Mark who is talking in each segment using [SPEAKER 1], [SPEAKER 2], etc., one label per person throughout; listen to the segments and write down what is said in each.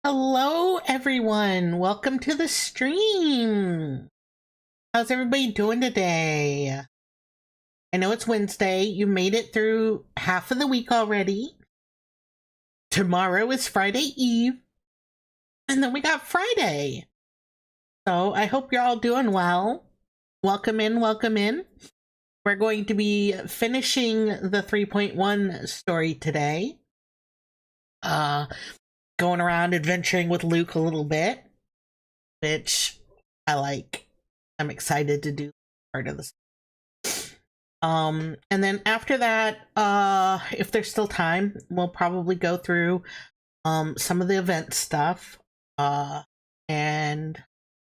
[SPEAKER 1] Hello, everyone. Welcome to the stream. How's everybody doing today? I know it's Wednesday. You made it through half of the week already. Tomorrow is Friday Eve. And then we got Friday. So I hope you're all doing well. Welcome in, welcome in. We're going to be finishing the 3.1 story today. Going around adventuring with Luke a little bit, which I like. I'm excited to do part of this. And then after that, if there's still time, we'll probably go through some of the event stuff. And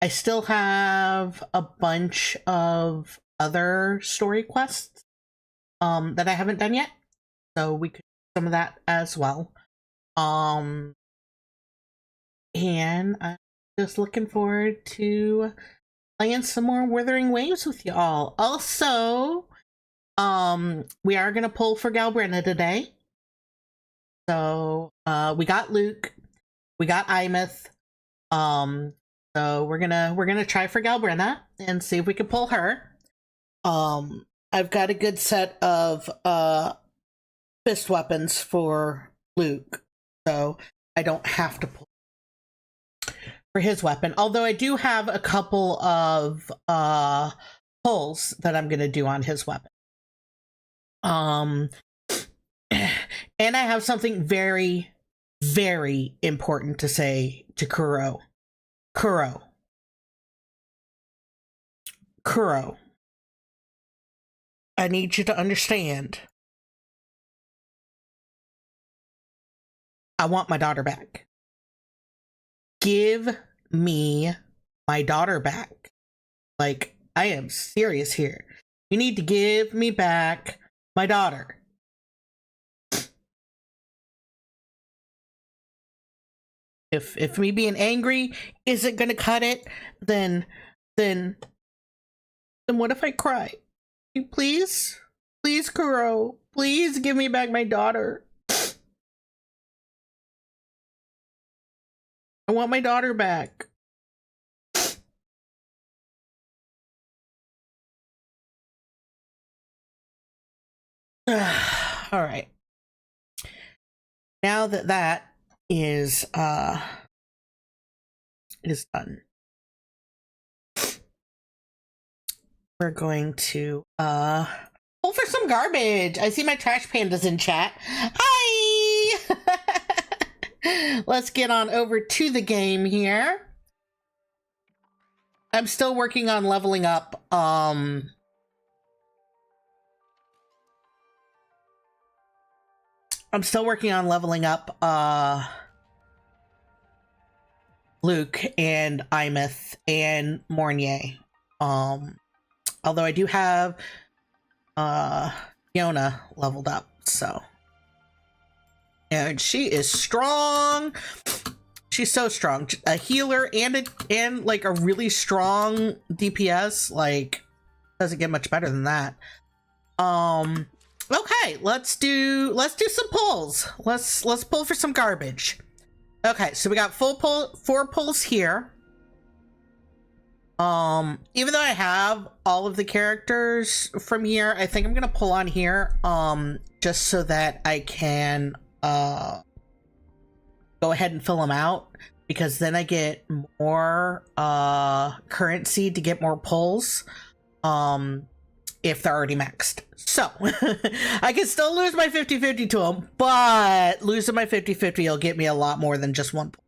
[SPEAKER 1] I still have a bunch of other story quests that I haven't done yet. So we could do some of that as well. And I'm just looking forward to playing some more Wuthering Waves with y'all. Also, we are gonna pull for Galbrenna today. So we got Luke, we got Imeth. So we're gonna try for Galbrenna and see if we can pull her. I've got a good set of fist weapons for Luke, so I don't have to pull for his weapon, although I do have a couple of pulls that I'm gonna do on his weapon. And I have something very, very important to say to Kuro. Kuro, I need you to understand. I want my daughter back. Give me my daughter back. Like, I am serious here. You need to give me back my daughter. If me being angry isn't gonna cut it, then what if I cry? You please, Kuro, please give me back my daughter. I want my daughter back. All right. Now that that is done, we're going to pull for some garbage. I see my trash pandas in chat. Hi. Let's get on over to the game here. I'm still working on leveling up Luke and Imeth and Mornier. Although I do have Fiona leveled up, so. And she is strong. She's so strong. A healer and like a really strong DPS. Like, doesn't get much better than that. Okay, let's do some pulls. Let's pull for some garbage. Okay, so we got 4 pulls here. Even though I have all of the characters from here, I think I'm gonna pull on here just so that I can go ahead and fill them out, because then I get more currency to get more pulls if they're already maxed. So I can still lose my 50-50 to them, but losing my 50-50 will get me a lot more than just one pull.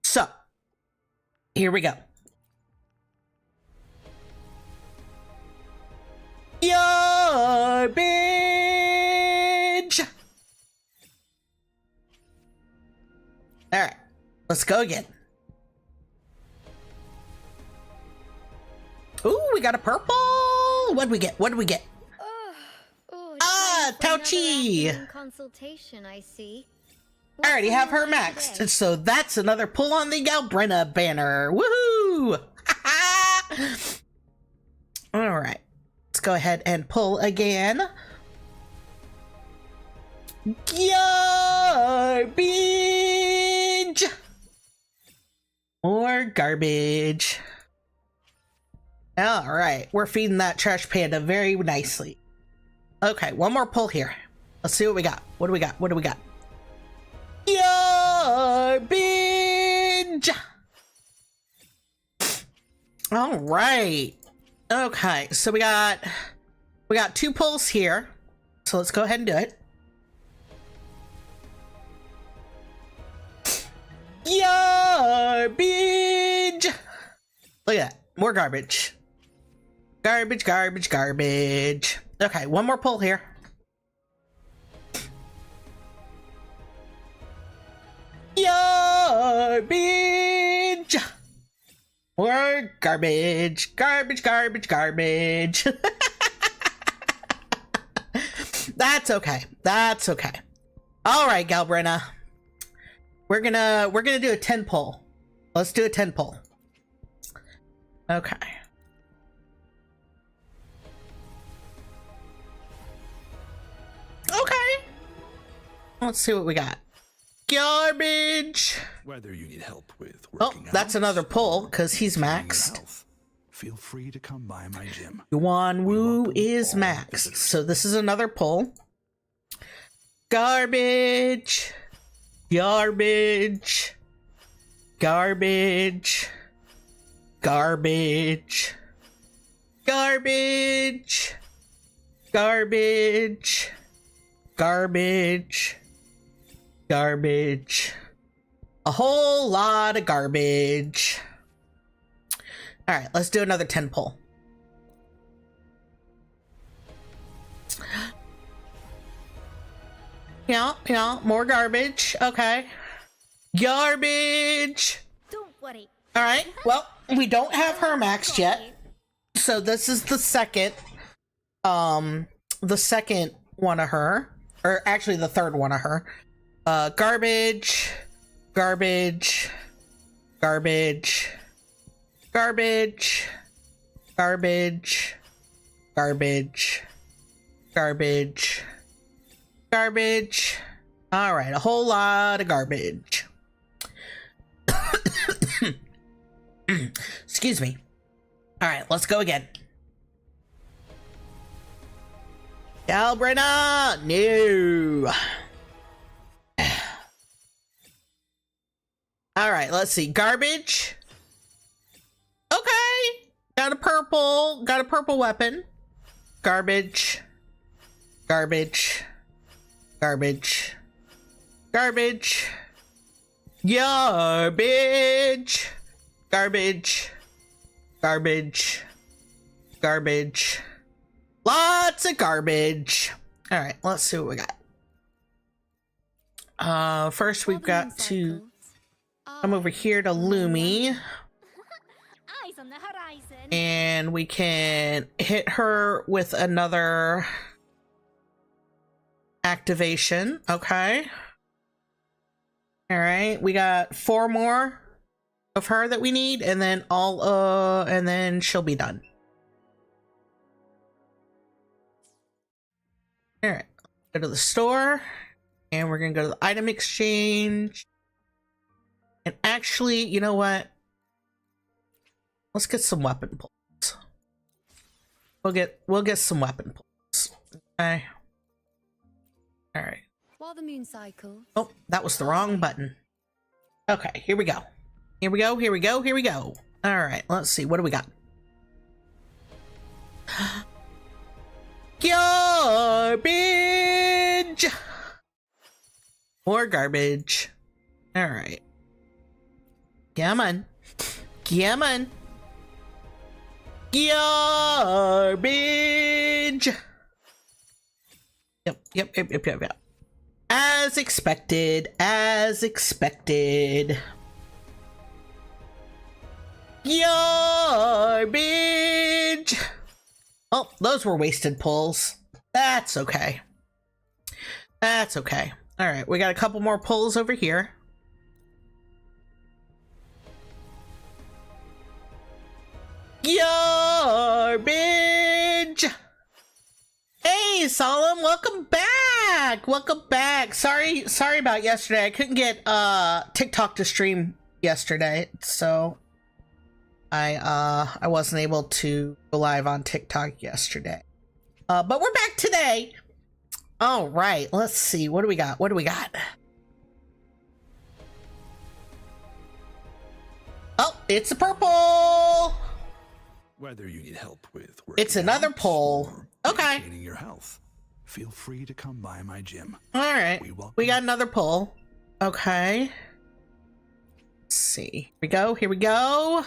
[SPEAKER 1] So here we go. Garbage! Alright, let's go again. Ooh, we got a purple! What do we get? Tauchi!
[SPEAKER 2] Consultation, I see.
[SPEAKER 1] I already have her maxed, so that's another pull on the Galbrenna banner. Woohoo! Alright, let's go ahead and pull again. Garbage! garbage. All right, we're feeding that trash panda very nicely. Okay, one more pull here. Let's see what we got. What do we got? What do we got? Garbage! All right. Okay, so we got 2 pulls here. So let's go ahead and do it. Garbage! Look at that. More garbage. Garbage, garbage, garbage. Okay, one more pull here. Garbage! More garbage. Garbage, garbage, garbage. That's okay. That's okay. All right, Galbrenna. We're gonna do a 10 pull. Let's do a 10 pull. Okay. Okay. Let's see what we got. Garbage.
[SPEAKER 3] Whether you need help with
[SPEAKER 1] working that's
[SPEAKER 3] out,
[SPEAKER 1] another pull because he's maxed.
[SPEAKER 3] Health, feel free to come by my gym.
[SPEAKER 1] Yuan Wu is maxed, so this is another pull. Garbage. Garbage. Garbage. Garbage. Garbage. Garbage. Garbage. Garbage. A whole lot of garbage. All right, let's do another 10 pull. Yeah, more garbage. Okay. Garbage.
[SPEAKER 2] Don't worry.
[SPEAKER 1] All right, well, we don't have her maxed yet. So this is the second one of her, or actually the third one of her. Garbage, garbage, garbage, garbage, garbage, garbage, garbage, garbage. All right, a whole lot of garbage. Excuse me. All right, let's go again. Galbrenna, no. All right, let's see. Garbage. Okay. Got a purple weapon. Garbage. Garbage. Garbage. Garbage. Garbage. Garbage. Garbage. Garbage. Lots of garbage. All right, let's see what we got. First we've got to come over here to Lumi.
[SPEAKER 2] Eyes on the horizon.
[SPEAKER 1] And we can hit her with another activation. Okay. All right, we got 4 more of her that we need, and then and then she'll be done. All right, go to the store, and we're gonna go to the item exchange. And actually, you know what? Let's get some weapon pulls. We'll get some weapon pulls. Okay. All right.
[SPEAKER 2] While the moon cycles.
[SPEAKER 1] Oh, that was the wrong button. Okay, here we go. Here we go, here we go, here we go. All right, let's see. What do we got? Garbage! More garbage. All right. Come on. Come on. Garbage! Yep. As expected, as expected. Garbage! Oh, those were wasted pulls. That's okay. That's okay. All right, we got a couple more pulls over here. Garbage! Hey, Solemn, welcome back! Welcome back. Sorry about yesterday. I couldn't get TikTok to stream yesterday, so I wasn't able to go live on TikTok yesterday. But we're back today. All right, let's see. What do we got? What do we got? Oh, it's a purple.
[SPEAKER 3] Whether you need help with
[SPEAKER 1] It's another
[SPEAKER 3] out
[SPEAKER 1] pull.
[SPEAKER 3] or
[SPEAKER 1] Okay.
[SPEAKER 3] maintaining your health, feel free to come by my gym.
[SPEAKER 1] All right.
[SPEAKER 3] welcome-
[SPEAKER 1] We got another pull. Okay. Let's see. Here we go. Here we go.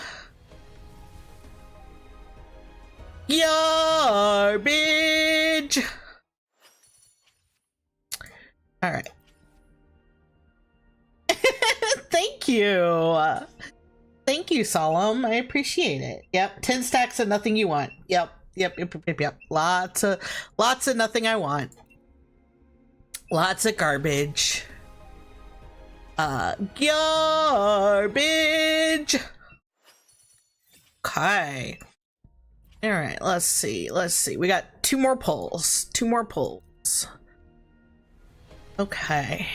[SPEAKER 1] Garbage. All right. Thank you. Thank you, Solemn. I appreciate it. Yep. 10 stacks of nothing you want. Yep. Yep. Lots of nothing I want. Lots of garbage. Garbage. Okay. All right, let's see. We got two more pulls. Okay.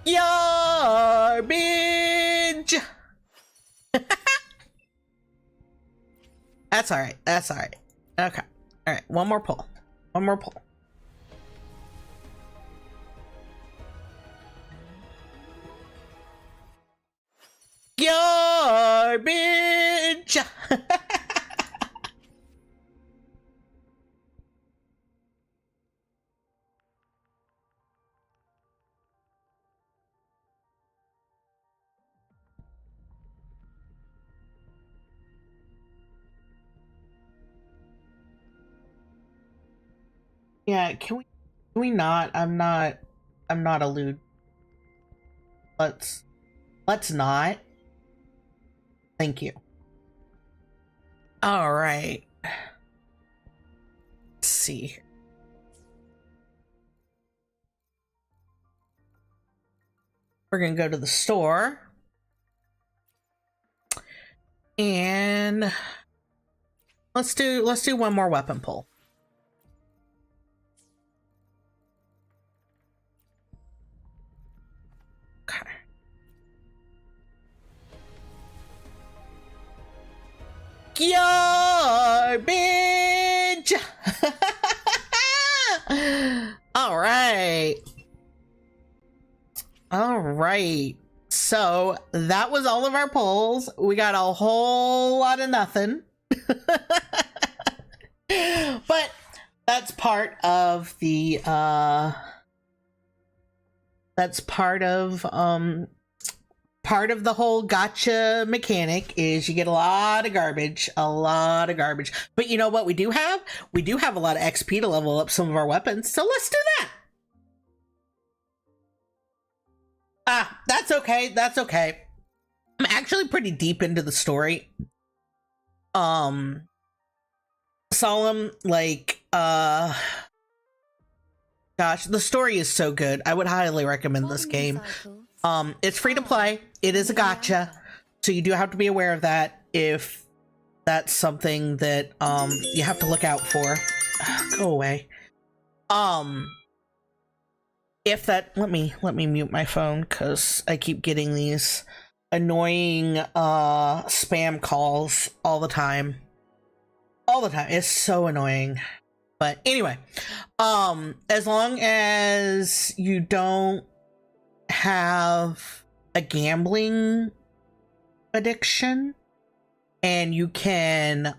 [SPEAKER 1] Garbage. That's all right. Okay. All right, one more pull. Garbage. Yeah, can we not? I'm not a lewd. Let's not. Thank you. All right. Let's see here. We're gonna go to the store. And let's do one more weapon pull. Okay. Garbage. All right. So that was all of our polls. We got a whole lot of nothing. But that's part of the part of the whole gotcha mechanic is you get a lot of garbage. But you know what we do have? We do have a lot of XP to level up some of our weapons. So let's do that. That's okay. I'm actually pretty deep into the story. Solemn, like, gosh, the story is so good. I would highly recommend this game. It's free to play. It is a gotcha. So you do have to be aware of that if that's something that, you have to look out for. Go away. If that, let me mute my phone because I keep getting these annoying spam calls all the time. It's so annoying. But anyway, as long as you don't have a gambling addiction and you can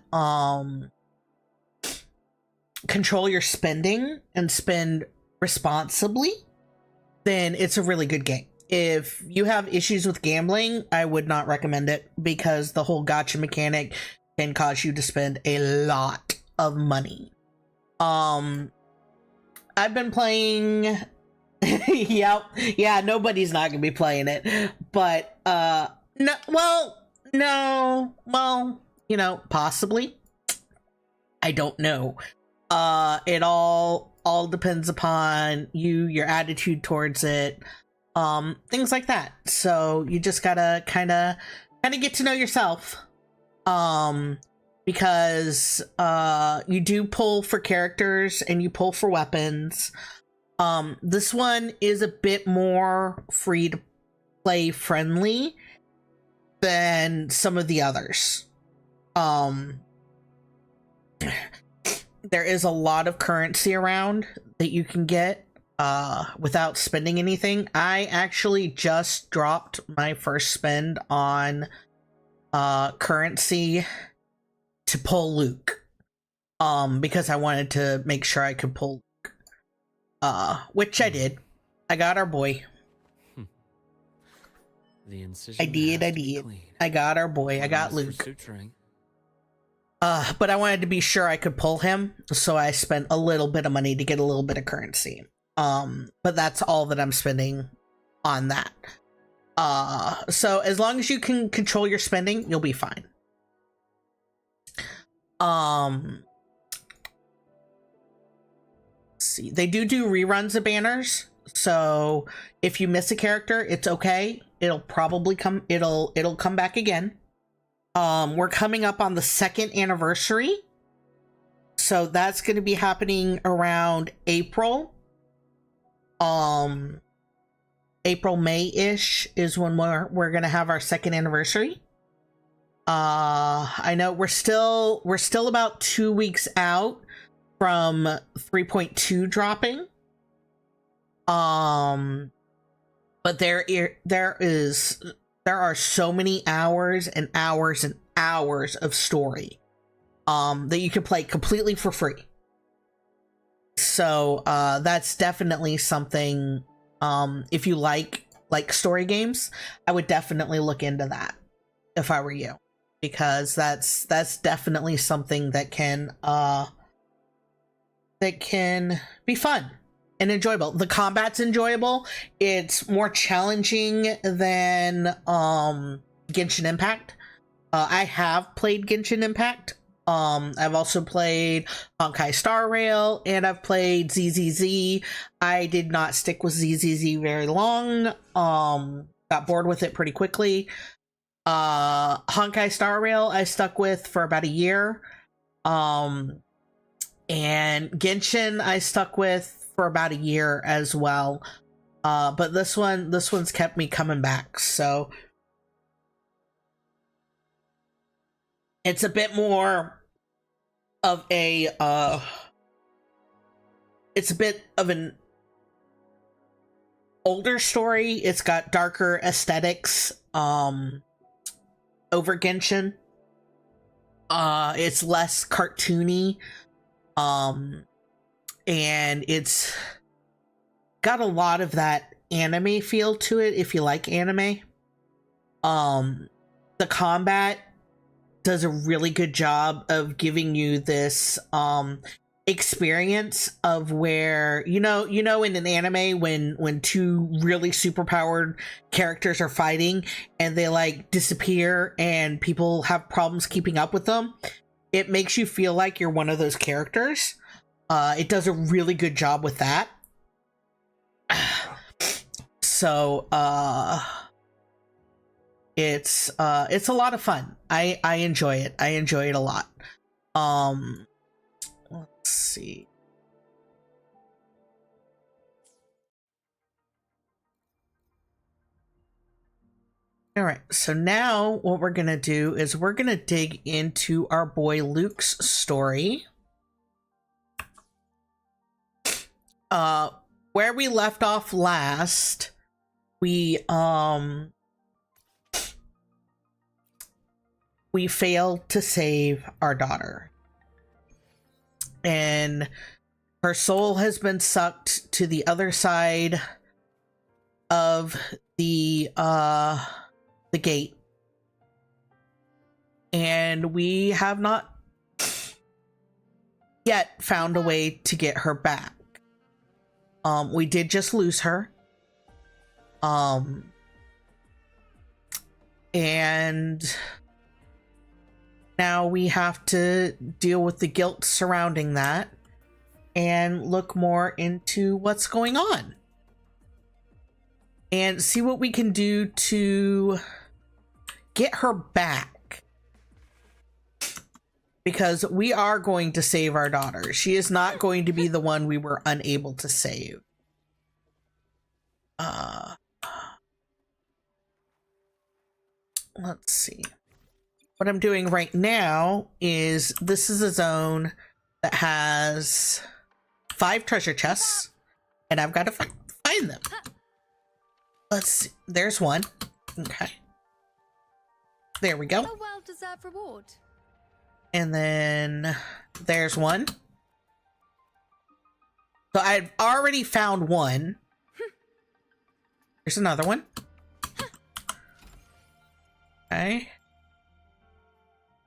[SPEAKER 1] control your spending and spend responsibly, then it's a really good game. If you have issues with gambling, I would not recommend it because the whole gotcha mechanic can cause you to spend a lot of money. I've been playing yep. Yeah, nobody's not gonna be playing it. But no, you know, possibly. I don't know. It all depends upon you, your attitude towards it, things like that. So you just gotta kind of get to know yourself, because you do pull for characters and you pull for weapons. This one is a bit more free to play friendly, than some of the others. There is a lot of currency around that you can get without spending anything. I actually just dropped my first spend on currency to pull Luke, because I wanted to make sure I could pull Luke, which I did. I got our boy.
[SPEAKER 4] The incision
[SPEAKER 1] I did. I got our boy. I got Luke. But I wanted to be sure I could pull him, so I spent a little bit of money to get a little bit of currency. But that's all that I'm spending on that. So as long as you can control your spending, you'll be fine. Let's see. They do reruns of banners, so if you miss a character, it's okay. It'll probably come. It'll come back again. We're coming up on the 2nd anniversary, so that's going to be happening around April. April, May-ish is when we're going to have our 2nd anniversary. I know we're still about 2 weeks out from 3.2 dropping. But there are so many hours and hours and hours of story that you can play completely for free. So that's definitely something, if you like story games, I would definitely look into that if I were you, because that's definitely something that can be fun and enjoyable. The combat's enjoyable. It's more challenging than Genshin Impact. I have played Genshin Impact. I've also played Honkai Star Rail, and I've played ZZZ. I did not stick with ZZZ very long. Got bored with it pretty quickly. Honkai Star Rail I stuck with for about a year. And Genshin I stuck with for about a year as well. But this one's kept me coming back, so it's a bit more of a it's a bit of an older story. It's got darker aesthetics over Genshin. It's less cartoony, and it's got a lot of that anime feel to it if you like anime. The combat does a really good job of giving you this experience of where you know in an anime when two really superpowered characters are fighting and they like disappear and people have problems keeping up with them. It makes you feel like you're one of those characters. It does a really good job with that. So it's a lot of fun. I enjoy it. I enjoy it a lot. Let's see. All right, so now what we're gonna do is we're gonna dig into our boy Luke's story. Where we left off last, we failed to save our daughter, and her soul has been sucked to the other side of the gate, and we have not yet found a way to get her back. We did just lose her. And now we have to deal with the guilt surrounding that and look more into what's going on and see what we can do to get her back, because we are going to save our daughter. She is not going to be the one we were unable to save. let's see. What I'm doing right now is this is a zone that has 5 treasure chests, and I've got to find them. Let's see. There's one. Okay. There we go.
[SPEAKER 2] A well-deserved reward.
[SPEAKER 1] And then there's one. So I've already found one. There's another one. Okay.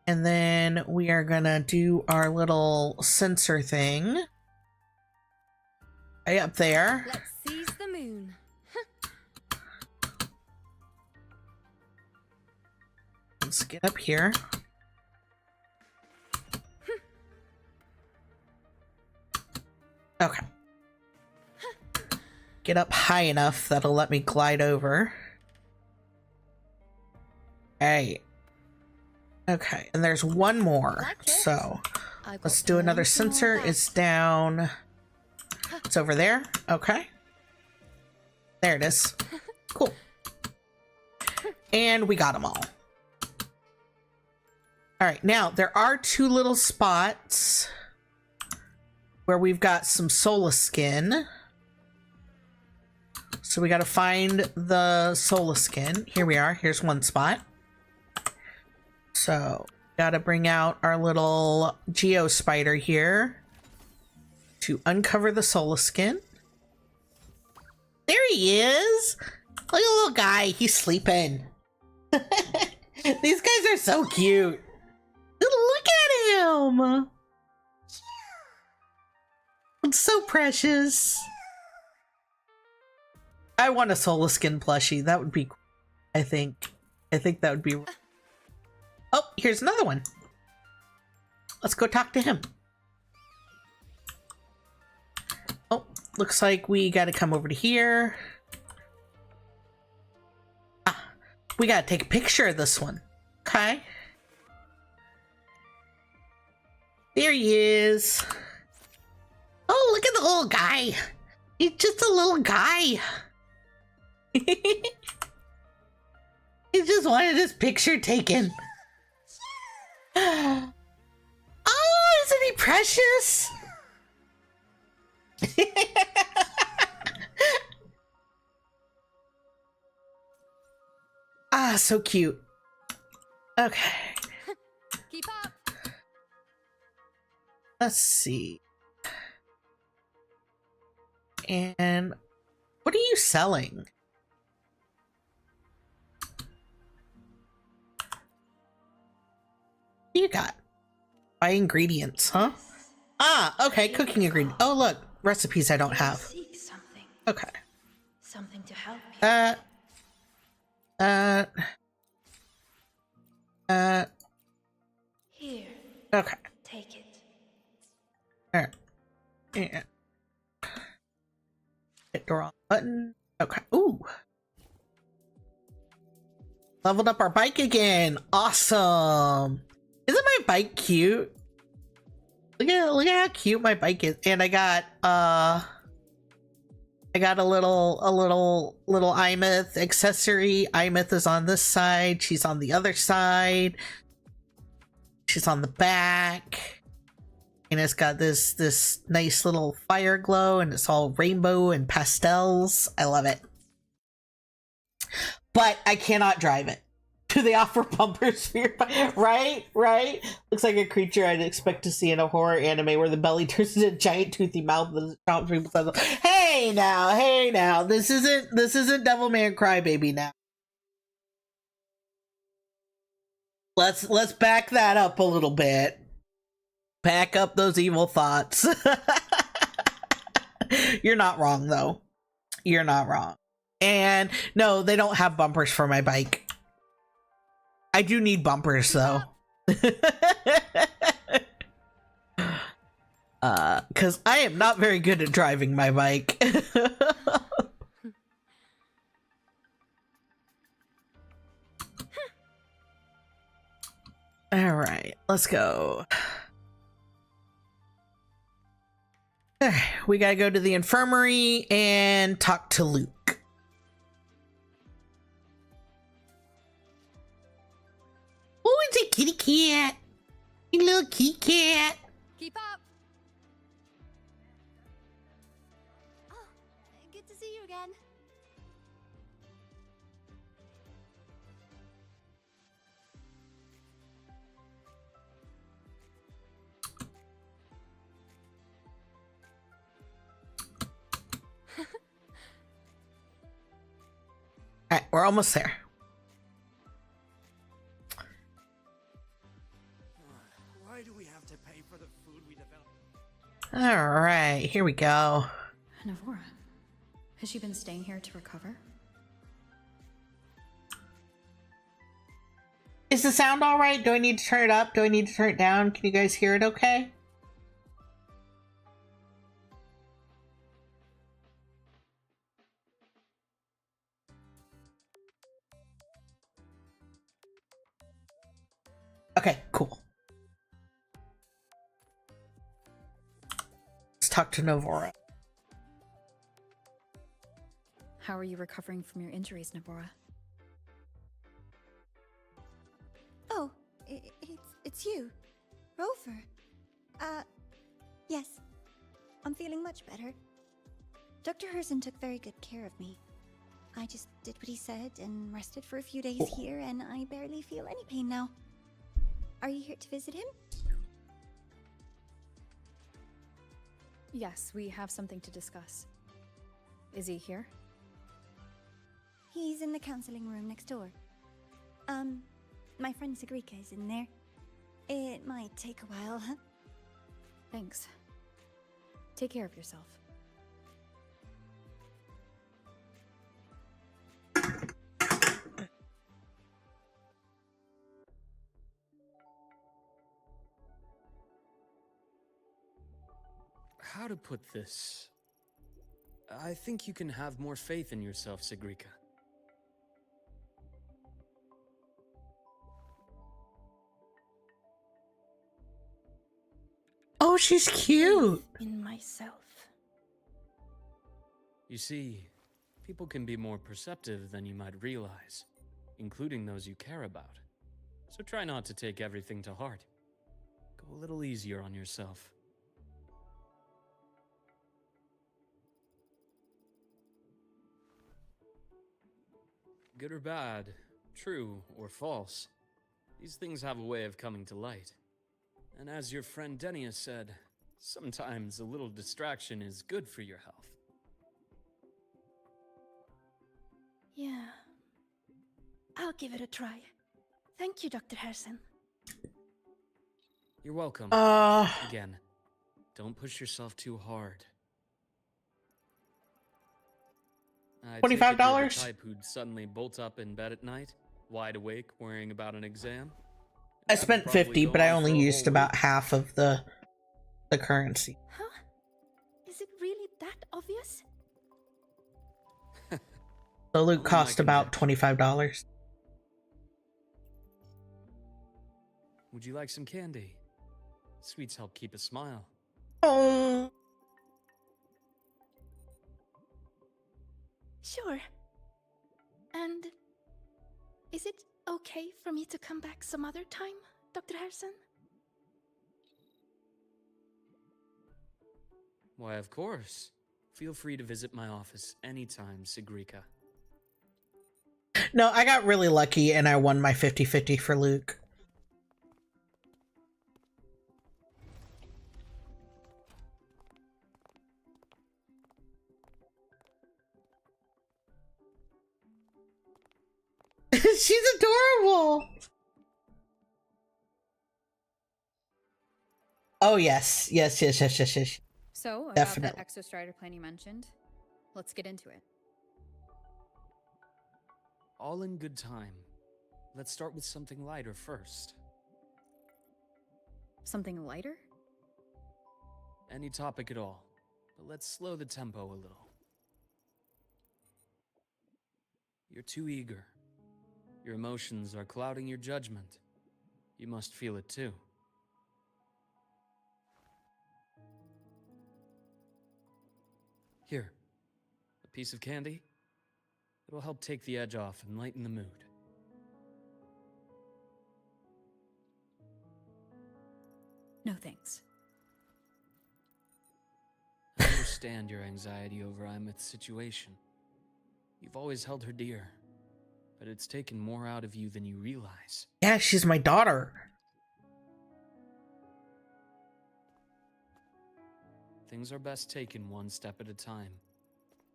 [SPEAKER 1] And then we are gonna do our little sensor thing. Right up there.
[SPEAKER 2] Let's seize the moon.
[SPEAKER 1] Let's get up here. Okay. Get up high enough that'll let me glide over. Hey. Okay, and there's one more. So let's do another sensor. It's down. It's over there. Okay. There it is. Cool. And we got them all. All right, now there are 2 little spots where we've got some Sola skin. So we got to find the Sola skin. Here we are. Here's one spot. So got to bring out our little Geo spider here to uncover the Sola skin. There he is. Look at the little guy. He's sleeping. These guys are so cute. Look at him. It's so precious. I want a Sola skin plushie. That would be cool. I think that would be. Oh, here's another one. Let's go talk to him. Oh, looks like we got to come over to here. Ah, we got to take a picture of this one. Okay. There he is. Oh, look at the little guy. He's just a little guy. He just wanted his picture taken. Oh, isn't he precious? Ah, so cute. Okay.
[SPEAKER 2] Keep up.
[SPEAKER 1] Let's see. And what are you selling? What do you got? Buy ingredients, huh? Ah, okay, cooking ingredient. Oh, look, recipes I don't have.
[SPEAKER 4] Seek something.
[SPEAKER 1] Okay.
[SPEAKER 4] Something to help you. Here,
[SPEAKER 1] Okay.
[SPEAKER 4] take it.
[SPEAKER 1] Alright. Yeah. Hit the wrong button. Okay. Ooh. Leveled up our bike again. Awesome. Isn't my bike cute? Look at how cute my bike is. And I got a little Imeth accessory. Imeth is on this side. She's on the other side. She's on the back. And it's got this nice little fire glow, and it's all rainbow and pastels. I love it. But I cannot drive it. Do they offer bumpers for your bike? Right? Looks like a creature I'd expect to see in a horror anime where the belly turns into a giant toothy mouth and chomps people's heads. Hey now. This isn't Devilman Crybaby now. Let's back that up a little bit. Back up those evil thoughts. You're not wrong, though. You're not wrong. And no, they don't have bumpers for my bike. I do need bumpers, though. Because I am not very good at driving my bike. All right, let's go. We gotta go to the infirmary and talk to Luke. kitty cat. You little kitty cat.
[SPEAKER 2] Keep up. Oh, good to see you again.
[SPEAKER 1] All right, we're almost there.
[SPEAKER 5] Why do we have to pay for the food we develop?
[SPEAKER 1] All right, here we go.
[SPEAKER 6] Navora, has she been staying here to recover?
[SPEAKER 1] Is the sound all right? Do I need to turn it up? Do I need to turn it down? Can you guys hear it okay? Okay, cool. Let's talk to Navora.
[SPEAKER 6] How are you recovering from your injuries, Navora?
[SPEAKER 7] Oh, it's you, Rover. Yes. I'm feeling much better. Dr. Herson took very good care of me. I just did what he said and rested for a few days here, and I barely feel any pain now. Are you here to visit him?
[SPEAKER 6] Yes, we have something to discuss. Is he here?
[SPEAKER 7] He's in the counseling room next door. My friend Segue is in there. It might take a while, huh?
[SPEAKER 6] Thanks. Take care of yourself.
[SPEAKER 8] How to put this? I think you can have more faith in yourself, Segrika.
[SPEAKER 1] Oh, she's cute.
[SPEAKER 7] In myself.
[SPEAKER 8] You see, people can be more perceptive than you might realize, including those you care about. So try not to take everything to heart. Go a little easier on yourself. Good or bad, true or false, these things have a way of coming to light. And as your friend Denia said, sometimes a little distraction is good for your health.
[SPEAKER 7] Yeah. I'll give it a try. Thank you, Dr. Herson.
[SPEAKER 8] You're welcome. Again, don't push yourself too hard. I take it you're the
[SPEAKER 1] $25?
[SPEAKER 8] type who'd suddenly bolt up in bed at night, wide awake, worrying about an exam.
[SPEAKER 1] I
[SPEAKER 8] That'd
[SPEAKER 1] spent
[SPEAKER 8] probably
[SPEAKER 1] 50,
[SPEAKER 8] go
[SPEAKER 1] but I
[SPEAKER 8] on
[SPEAKER 1] only
[SPEAKER 8] for a
[SPEAKER 1] used
[SPEAKER 8] whole
[SPEAKER 1] about
[SPEAKER 8] week.
[SPEAKER 1] half of the currency.
[SPEAKER 7] Huh? Is it really that obvious?
[SPEAKER 1] The loot
[SPEAKER 8] Only
[SPEAKER 1] cost
[SPEAKER 8] my
[SPEAKER 1] about
[SPEAKER 8] conjecture.
[SPEAKER 1] $25.
[SPEAKER 8] Would you like some candy? Sweets help keep a smile.
[SPEAKER 1] Oh,
[SPEAKER 7] Sure. And is it okay for me to come back some other time, Dr. Herson?
[SPEAKER 8] Why, of course. Feel free to visit my office anytime, Segrika.
[SPEAKER 1] no, I got really lucky and I won my 50-50 for Luke. She's adorable. Oh, yes. Yes.
[SPEAKER 6] So, about
[SPEAKER 1] Definitely.
[SPEAKER 6] that exostrider plan you mentioned, let's get into it.
[SPEAKER 8] All in good time. Let's start with something lighter first.
[SPEAKER 6] Something lighter?
[SPEAKER 8] Any topic at all, but let's slow the tempo a little. You're too eager. Your emotions are clouding your judgment. You must feel it too. Here, a piece of candy. It'll help take the edge off and lighten the mood.
[SPEAKER 6] No thanks.
[SPEAKER 8] I understand your anxiety over Imeth's situation. You've always held her dear, but it's taken more out of you than you realize.
[SPEAKER 1] Yeah, she's my daughter.
[SPEAKER 8] Things are best taken one step at a time.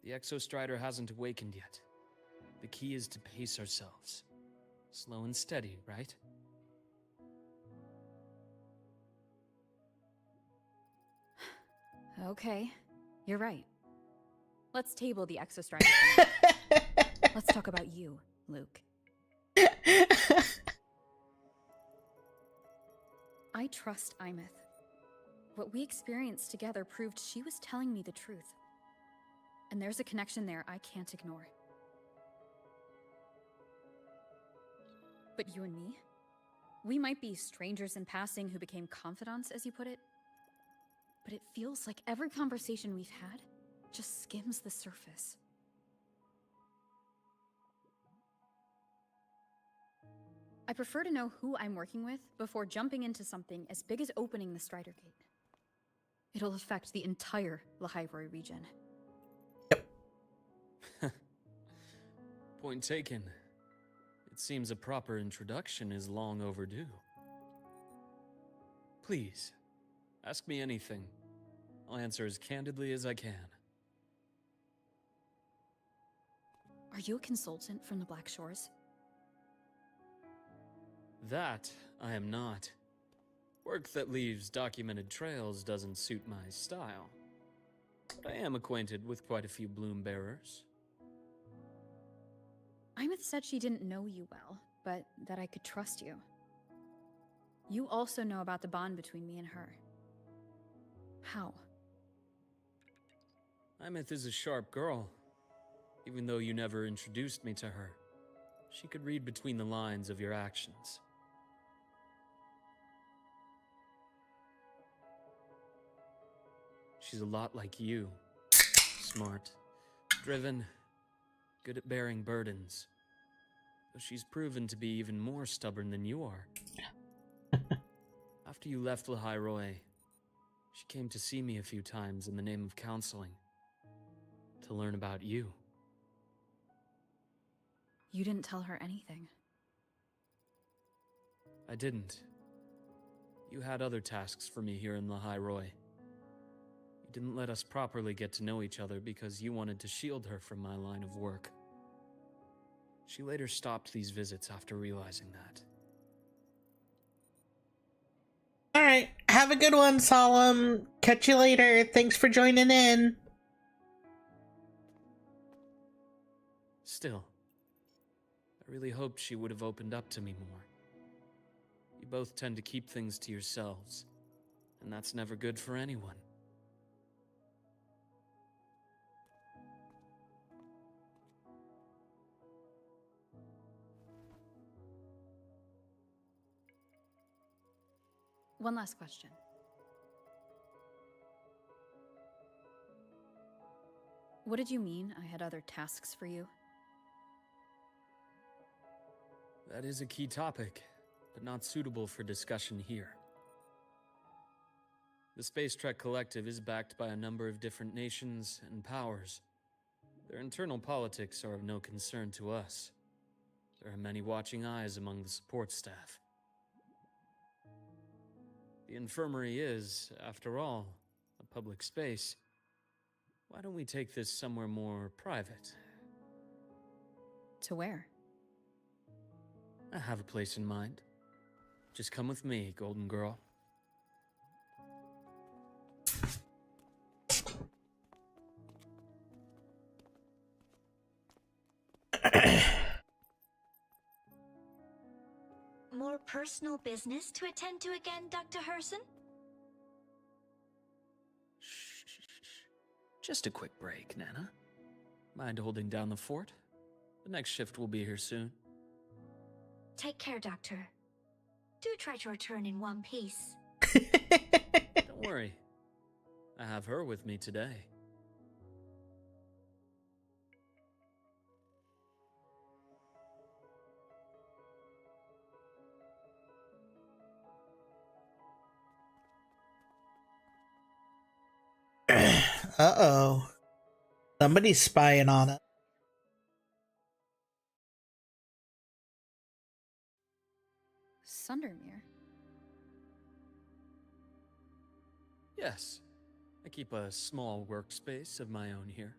[SPEAKER 8] The Exostrider hasn't awakened yet. The key is to pace ourselves. Slow and steady, right?
[SPEAKER 6] Okay, you're right. Let's table the Exostrider for now. Let's talk about you, Luke. I trust Imeth. What we experienced together proved she was telling me the truth. And there's a connection there I can't ignore. But you and me? We might be strangers in passing who became confidants, as you put it. But it feels like every conversation we've had just skims the surface. I prefer to know who I'm working with before jumping into something as big as opening the Strider Gate. It'll affect the entire Lahairoi region.
[SPEAKER 8] Point taken. It seems a proper introduction is long overdue. Please, ask me anything. I'll answer as candidly as I can.
[SPEAKER 6] Are you a consultant from the Black Shores?
[SPEAKER 8] That I am not. Work that leaves documented trails doesn't suit my style. But I am acquainted with quite a few bloom bearers.
[SPEAKER 6] Imeth said she didn't know you well, but that I could trust you. You also know about the bond between me and her. How?
[SPEAKER 8] Imeth is a sharp girl. Even though you never introduced me to her, she could read between the lines of your actions. She's a lot like you. Smart, driven, good at bearing burdens. Though she's proven to be even more stubborn than you are. After you left Lahairoi, she came to see me a few times in the name of counseling. To learn about you.
[SPEAKER 6] You didn't tell her anything.
[SPEAKER 8] I didn't. You had other tasks for me here in Lahairoi. You didn't let us properly get to know each other because you wanted to shield her from my line of work. She later stopped these visits after realizing that.
[SPEAKER 1] Alright, have a good one, Solemn. Catch you later. Thanks for joining in.
[SPEAKER 8] Still, I really hoped she would have opened up to me more. You both tend to keep things to yourselves, and that's never good for anyone.
[SPEAKER 6] One last question. What did you mean I had other tasks for you?
[SPEAKER 8] That is a key topic, but not suitable for discussion here. The Space Trek Collective is backed by a number of different nations and powers. Their internal politics are of no concern to us. There are many watching eyes among the support staff. The infirmary is, after all, a public space. Why don't we take this somewhere more private?
[SPEAKER 6] To where?
[SPEAKER 8] I have a place in mind. Just come with me, Golden Girl.
[SPEAKER 2] More personal business to attend to again, Dr. Herson?
[SPEAKER 8] Shh. Just a quick break, Nana. Mind holding down the fort? The next shift will be here soon.
[SPEAKER 2] Take care, Doctor. Do try to return in one piece.
[SPEAKER 8] Don't worry. I have her with me today.
[SPEAKER 1] Uh-oh. Somebody's spying on us.
[SPEAKER 6] Sundermere.
[SPEAKER 8] Yes, I keep a small workspace of my own here.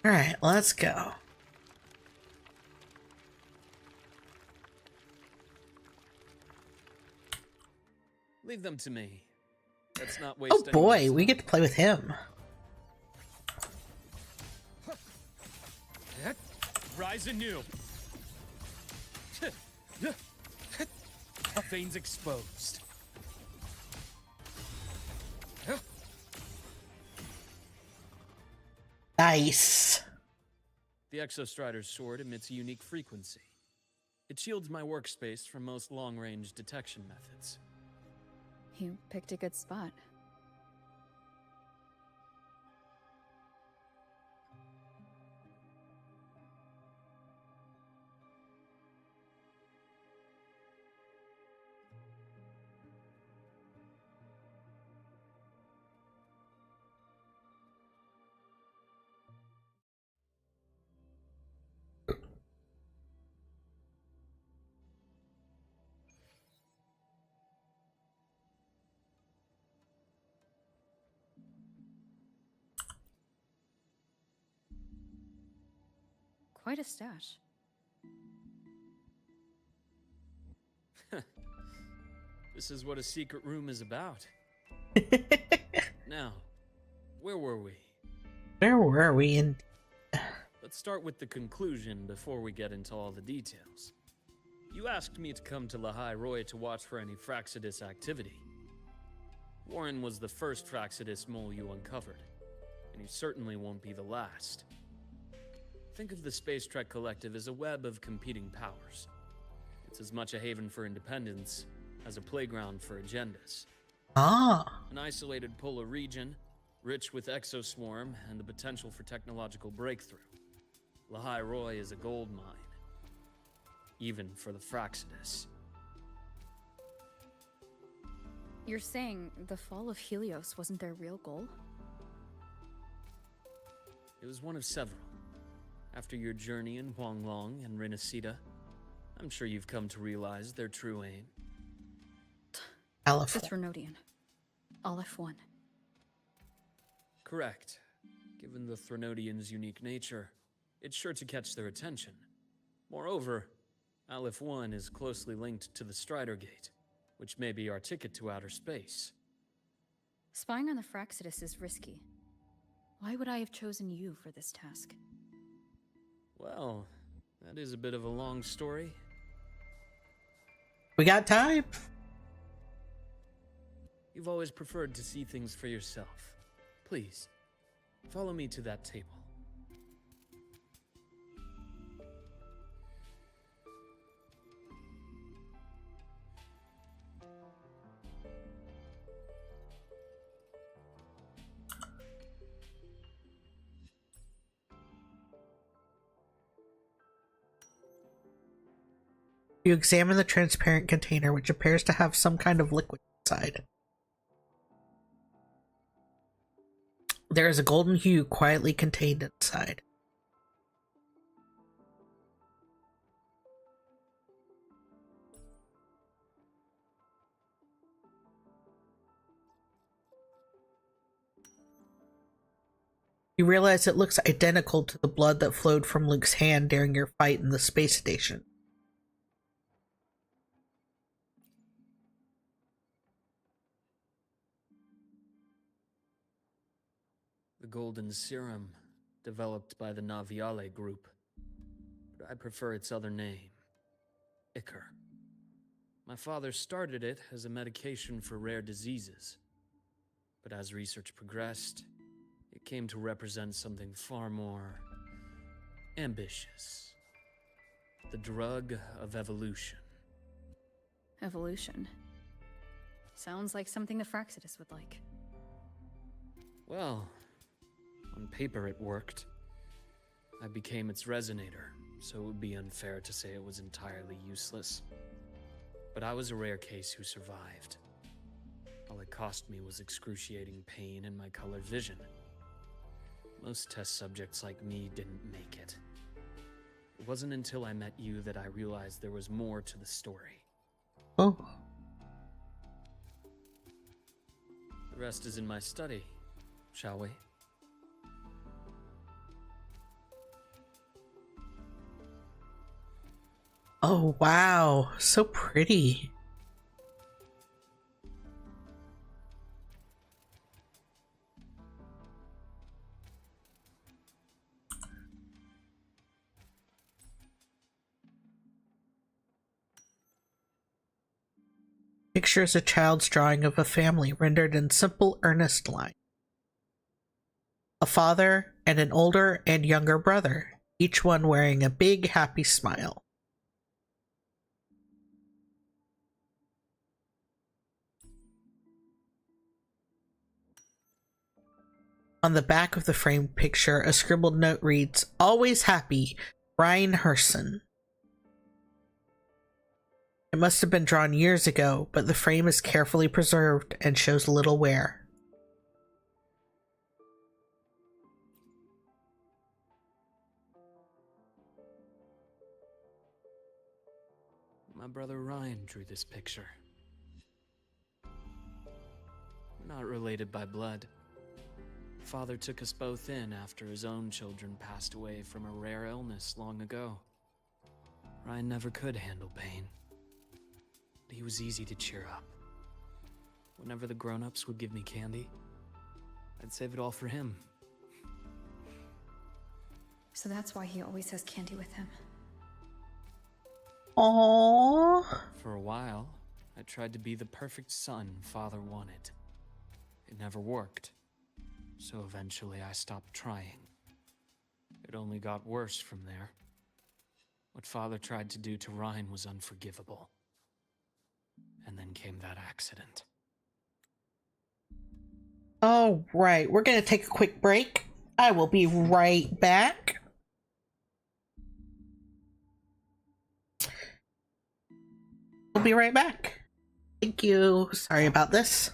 [SPEAKER 1] Alright, let's go.
[SPEAKER 8] Leave them to me. Let's not waste
[SPEAKER 1] Oh
[SPEAKER 8] any
[SPEAKER 1] boy,
[SPEAKER 8] more
[SPEAKER 1] we
[SPEAKER 8] time.
[SPEAKER 1] get to play with him.
[SPEAKER 8] Rise anew. Veins exposed.
[SPEAKER 1] Nice.
[SPEAKER 8] The Exostrider's sword emits a unique frequency. It shields my workspace from most long-range detection methods.
[SPEAKER 6] You picked a good spot. Quite a stash.
[SPEAKER 8] This is what a secret room is about. Now, where were we?
[SPEAKER 1] Where were we in...
[SPEAKER 8] Let's start with the conclusion before we get into all the details. You asked me to come to Lahai Roy to watch for any Fraxidus activity. Warren was the first Fraxidus mole you uncovered, and he certainly won't be the last. Think of the Space Trek Collective as a web of competing powers. It's as much a haven for independence as a playground for agendas.
[SPEAKER 1] Ah.
[SPEAKER 8] An isolated polar region, rich with exoswarm and the potential for technological breakthrough. Lahai Roy is a gold mine. Even for the Fraxidus.
[SPEAKER 6] You're saying the fall of Helios wasn't their real goal?
[SPEAKER 8] It was one of several. After your journey in Huanglong and Renacida, I'm sure you've come to realize their true aim.
[SPEAKER 1] Aleph.
[SPEAKER 6] The Trinodian. Aleph 1.
[SPEAKER 8] Correct. Given the Threnodians' unique nature, it's sure to catch their attention. Moreover, Aleph 1 is closely linked to the Strider Gate, which may be our ticket to outer space.
[SPEAKER 6] Spying on the Fraxidus is risky. Why would I have chosen you for this task?
[SPEAKER 8] Well, that is a bit of a long story.
[SPEAKER 1] We got time.
[SPEAKER 8] You've always preferred to see things for yourself. Please, follow me to that table.
[SPEAKER 1] You examine the transparent container, which appears to have some kind of liquid inside. There is a golden hue quietly contained inside. You realize it looks identical to the blood that flowed from Luke's hand during your fight in the space station.
[SPEAKER 8] The golden serum, developed by the Naviale group. But I prefer its other name, Ichor. My father started it as a medication for rare diseases. But as research progressed, it came to represent something far more ambitious. The drug of evolution.
[SPEAKER 6] Evolution. Sounds like something the Fraxidus would like.
[SPEAKER 8] Well, on paper it worked. I became its resonator, so it would be unfair to say it was entirely useless. But I was a rare case who survived. All it cost me was excruciating pain and my colored vision. Most test subjects like me didn't make it. It wasn't until I met you that I realized there was more to the story.
[SPEAKER 1] Oh.
[SPEAKER 8] The rest is in my study, shall we?
[SPEAKER 1] Oh, wow. So pretty. Picture is a child's drawing of a family rendered in simple, earnest line. A father and an older and younger brother, each one wearing a big, happy smile. On the back of the framed picture, a scribbled note reads, "Always happy, Ryan Herson." It must have been drawn years ago, but the frame is carefully preserved and shows little wear.
[SPEAKER 8] My brother Ryan drew this picture. We're not related by blood. Father took us both in after his own children passed away from a rare illness long ago. Ryan never could handle pain. But he was easy to cheer up. Whenever the grown-ups would give me candy, I'd save it all for him.
[SPEAKER 6] So that's why he always has candy with him.
[SPEAKER 1] Aww.
[SPEAKER 8] For a while, I tried to be the perfect son Father wanted. It never worked. So eventually I stopped trying. It only got worse from there. What Father tried to do to Ryan was unforgivable. And then came that accident.
[SPEAKER 1] All right, we're going to take a quick break. I will be right back. We'll be right back. Thank you. Sorry about this.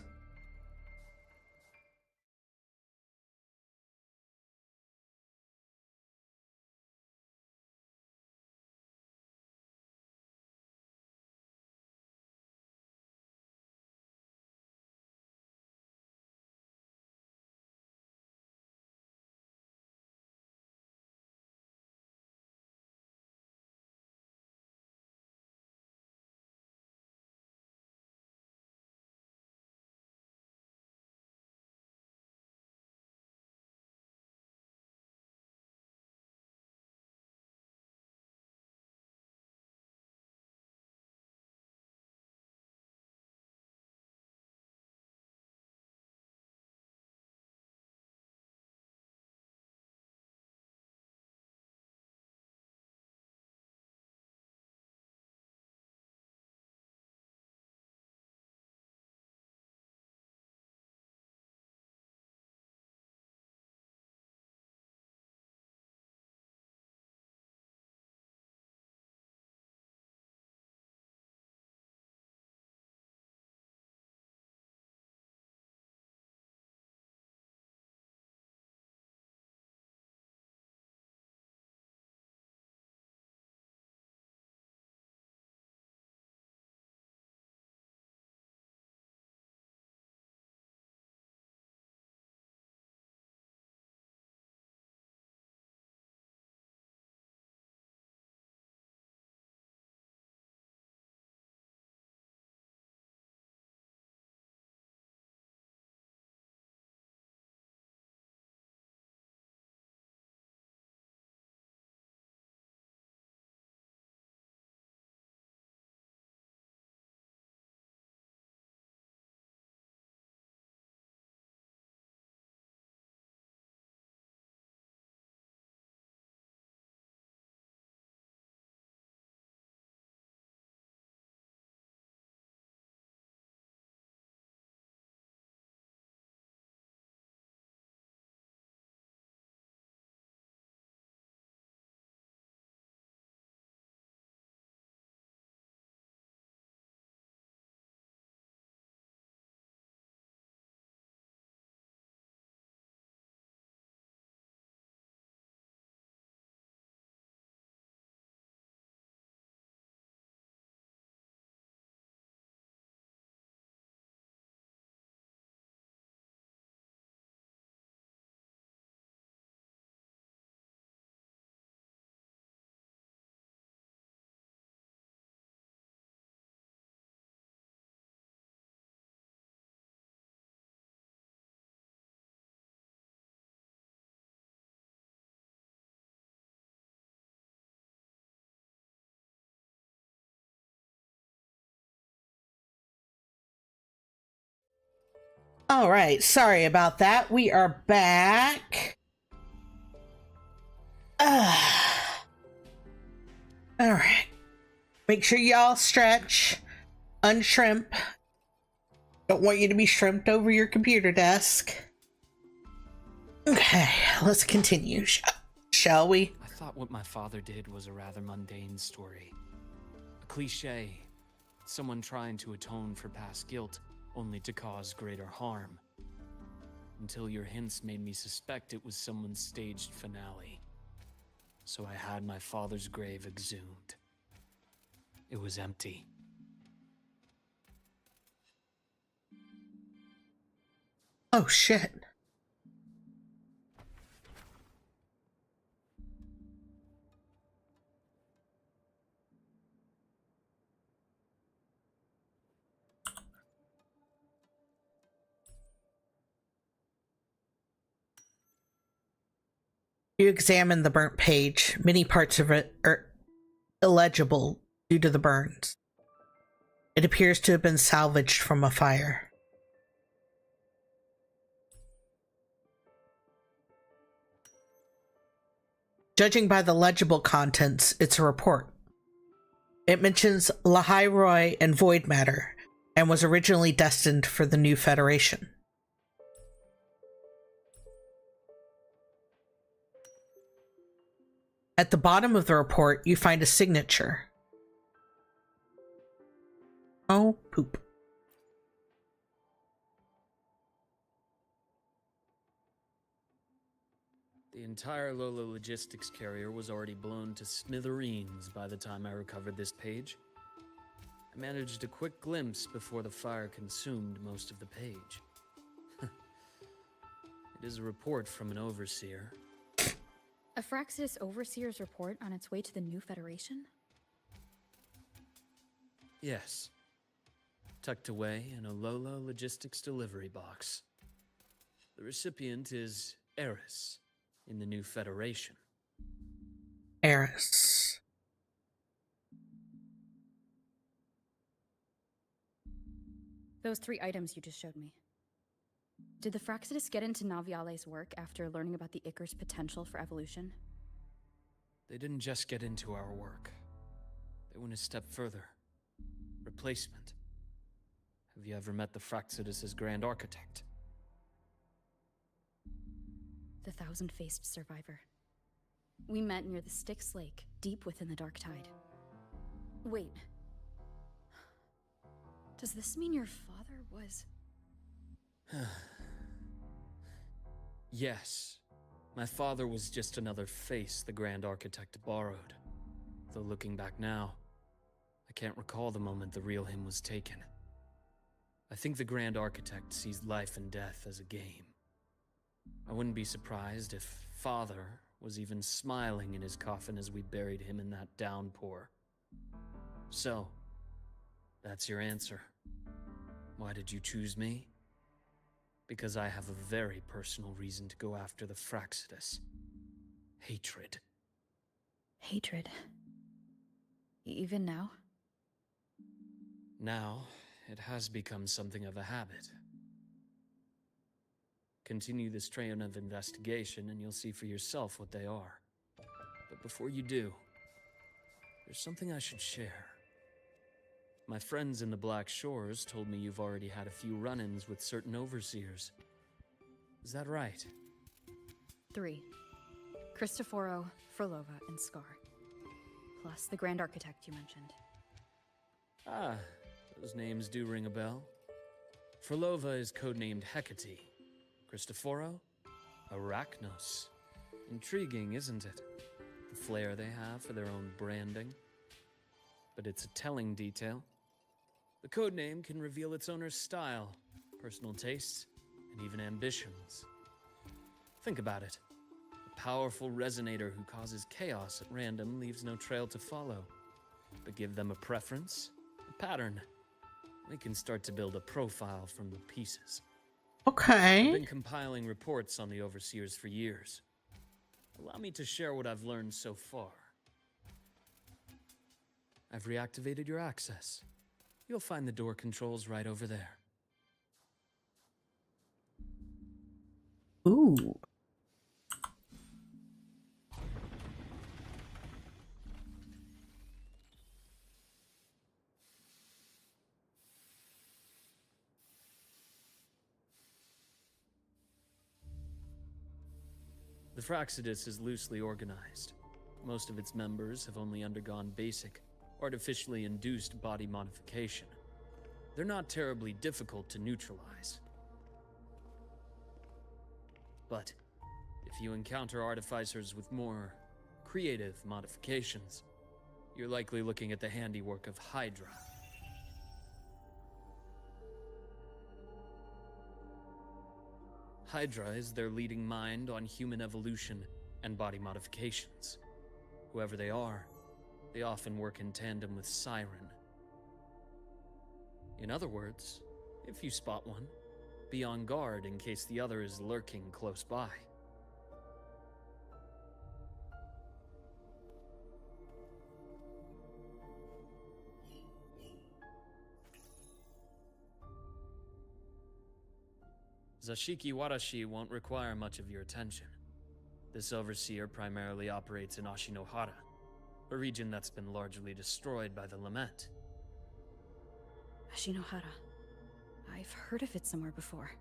[SPEAKER 1] All right, sorry about that. We are back. All right. Make sure y'all stretch, unshrimp. Don't want you to be shrimped over your computer desk. Okay, let's continue, shall we?
[SPEAKER 8] I thought what my father did was a rather mundane story. A cliche. Someone trying to atone for past guilt, only to cause greater harm. Until your hints made me suspect it was someone's staged finale. So I had my father's grave exhumed. It was empty.
[SPEAKER 1] Oh, shit. You examine the burnt page. Many parts of it are illegible due to the burns. It appears to have been salvaged from a fire. Judging by the legible contents, it's a report. It mentions Lahai Roy and void matter, and was originally destined for the new Federation. At the bottom of the report, you find a signature. Oh, poop.
[SPEAKER 8] The entire Lola logistics carrier was already blown to smithereens by the time I recovered this page. I managed a quick glimpse before the fire consumed most of the page. It is a report from an overseer.
[SPEAKER 6] A Fraxis Overseer's report on its way to the new Federation?
[SPEAKER 8] Yes. Tucked away in a Lola logistics delivery box. The recipient is Eris in the new Federation.
[SPEAKER 1] Eris.
[SPEAKER 6] Those 3 items you just showed me. Did the Fraxidus get into Naviale's work after learning about the Icar's potential for evolution?
[SPEAKER 8] They didn't just get into our work. They went a step further. Replacement. Have you ever met the Fraxidus' Grand Architect?
[SPEAKER 6] The thousand-faced survivor. We met near the Styx Lake, deep within the Dark Tide. Wait. Does this mean your father was...
[SPEAKER 8] Yes. My father was just another face the Grand Architect borrowed. Though looking back now, I can't recall the moment the real him was taken. I think the Grand Architect sees life and death as a game. I wouldn't be surprised if Father was even smiling in his coffin as we buried him in that downpour. So, that's your answer. Why did you choose me? Because I have a very personal reason to go after the Fraxidus. Hatred.
[SPEAKER 6] Hatred. Even now?
[SPEAKER 8] Now, it has become something of a habit. Continue this train of investigation and you'll see for yourself what they are. But before you do, there's something I should share. My friends in the Black Shores told me you've already had a few run-ins with certain overseers. Is that right?
[SPEAKER 6] 3. Cristoforo, Frolova, and Scar. Plus the Grand Architect you mentioned.
[SPEAKER 8] Ah, those names do ring a bell. Frolova is codenamed Hecate. Cristoforo? Arachnos. Intriguing, isn't it? The flair they have for their own branding. But it's a telling detail. The codename can reveal its owner's style, personal tastes, and even ambitions. Think about it. A powerful resonator who causes chaos at random leaves no trail to follow. But give them a preference, a pattern. We can start to build a profile from the pieces.
[SPEAKER 1] Okay.
[SPEAKER 8] I've been compiling reports on the Overseers for years. Allow me to share what I've learned so far. I've reactivated your access. You'll find the door controls right over there.
[SPEAKER 1] Ooh.
[SPEAKER 8] The Fraxidus is loosely organized. Most of its members have only undergone basic, artificially induced body modification. They're not terribly difficult to neutralize. But if you encounter artificers with more creative modifications, you're likely looking at the handiwork of Hydra. Hydra is their leading mind on human evolution and body modifications. Whoever they are, they often work in tandem with Siren. In other words, if you spot one, be on guard in case the other is lurking close by. Zashiki Warashi won't require much of your attention. This overseer primarily operates in Ashinohara, a region that's been largely destroyed by the Lament.
[SPEAKER 6] Ashinohara. I've heard of it somewhere before.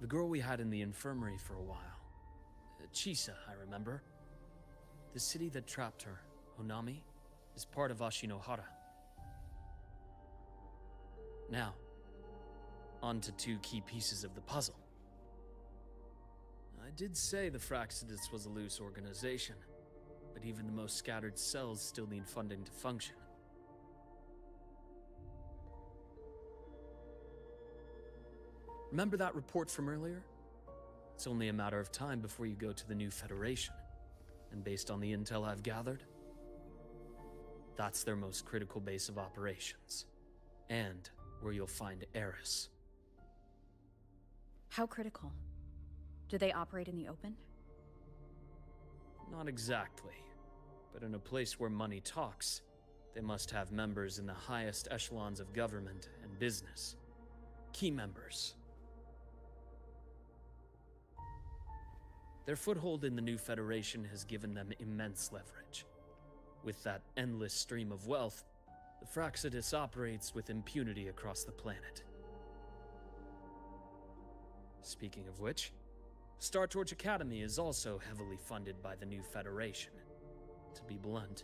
[SPEAKER 8] The girl we had in the infirmary for a while. Chisa, I remember. The city that trapped her, Honami, is part of Ashinohara. Now, on to two key pieces of the puzzle. I did say the Fraxidus was a loose organization, but even the most scattered cells still need funding to function. Remember that report from earlier? It's only a matter of time before you go to the new Federation. And based on the intel I've gathered, that's their most critical base of operations. And where you'll find Eris.
[SPEAKER 6] How critical? Do they operate in the open?
[SPEAKER 8] Not exactly. But in a place where money talks, they must have members in the highest echelons of government and business. Key members. Their foothold in the new Federation has given them immense leverage. With that endless stream of wealth, the Fraxidus operates with impunity across the planet. Speaking of which, Star Torch Academy is also heavily funded by the new Federation. To be blunt,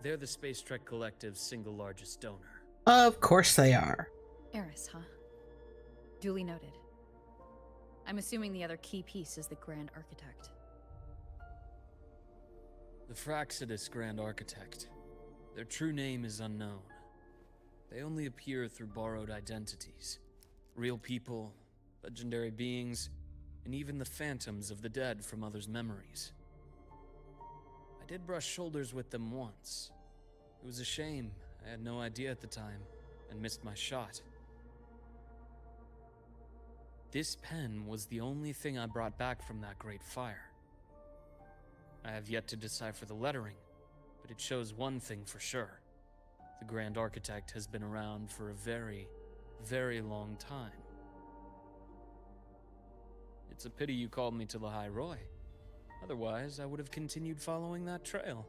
[SPEAKER 8] they're the Space Trek Collective's single largest donor.
[SPEAKER 1] Of course they are.
[SPEAKER 6] Eris, huh? Duly noted. I'm assuming the other key piece is the Grand Architect.
[SPEAKER 8] The Fraxidus Grand Architect. Their true name is unknown. They only appear through borrowed identities. Real people, legendary beings, and even the phantoms of the dead from others' memories. I did brush shoulders with them once. It was a shame. I had no idea at the time, and missed my shot. This pen was the only thing I brought back from that great fire. I have yet to decipher the lettering, but it shows one thing for sure. The Grand Architect has been around for a very, very long time. It's a pity you called me to the High Roy. Otherwise, I would have continued following that trail.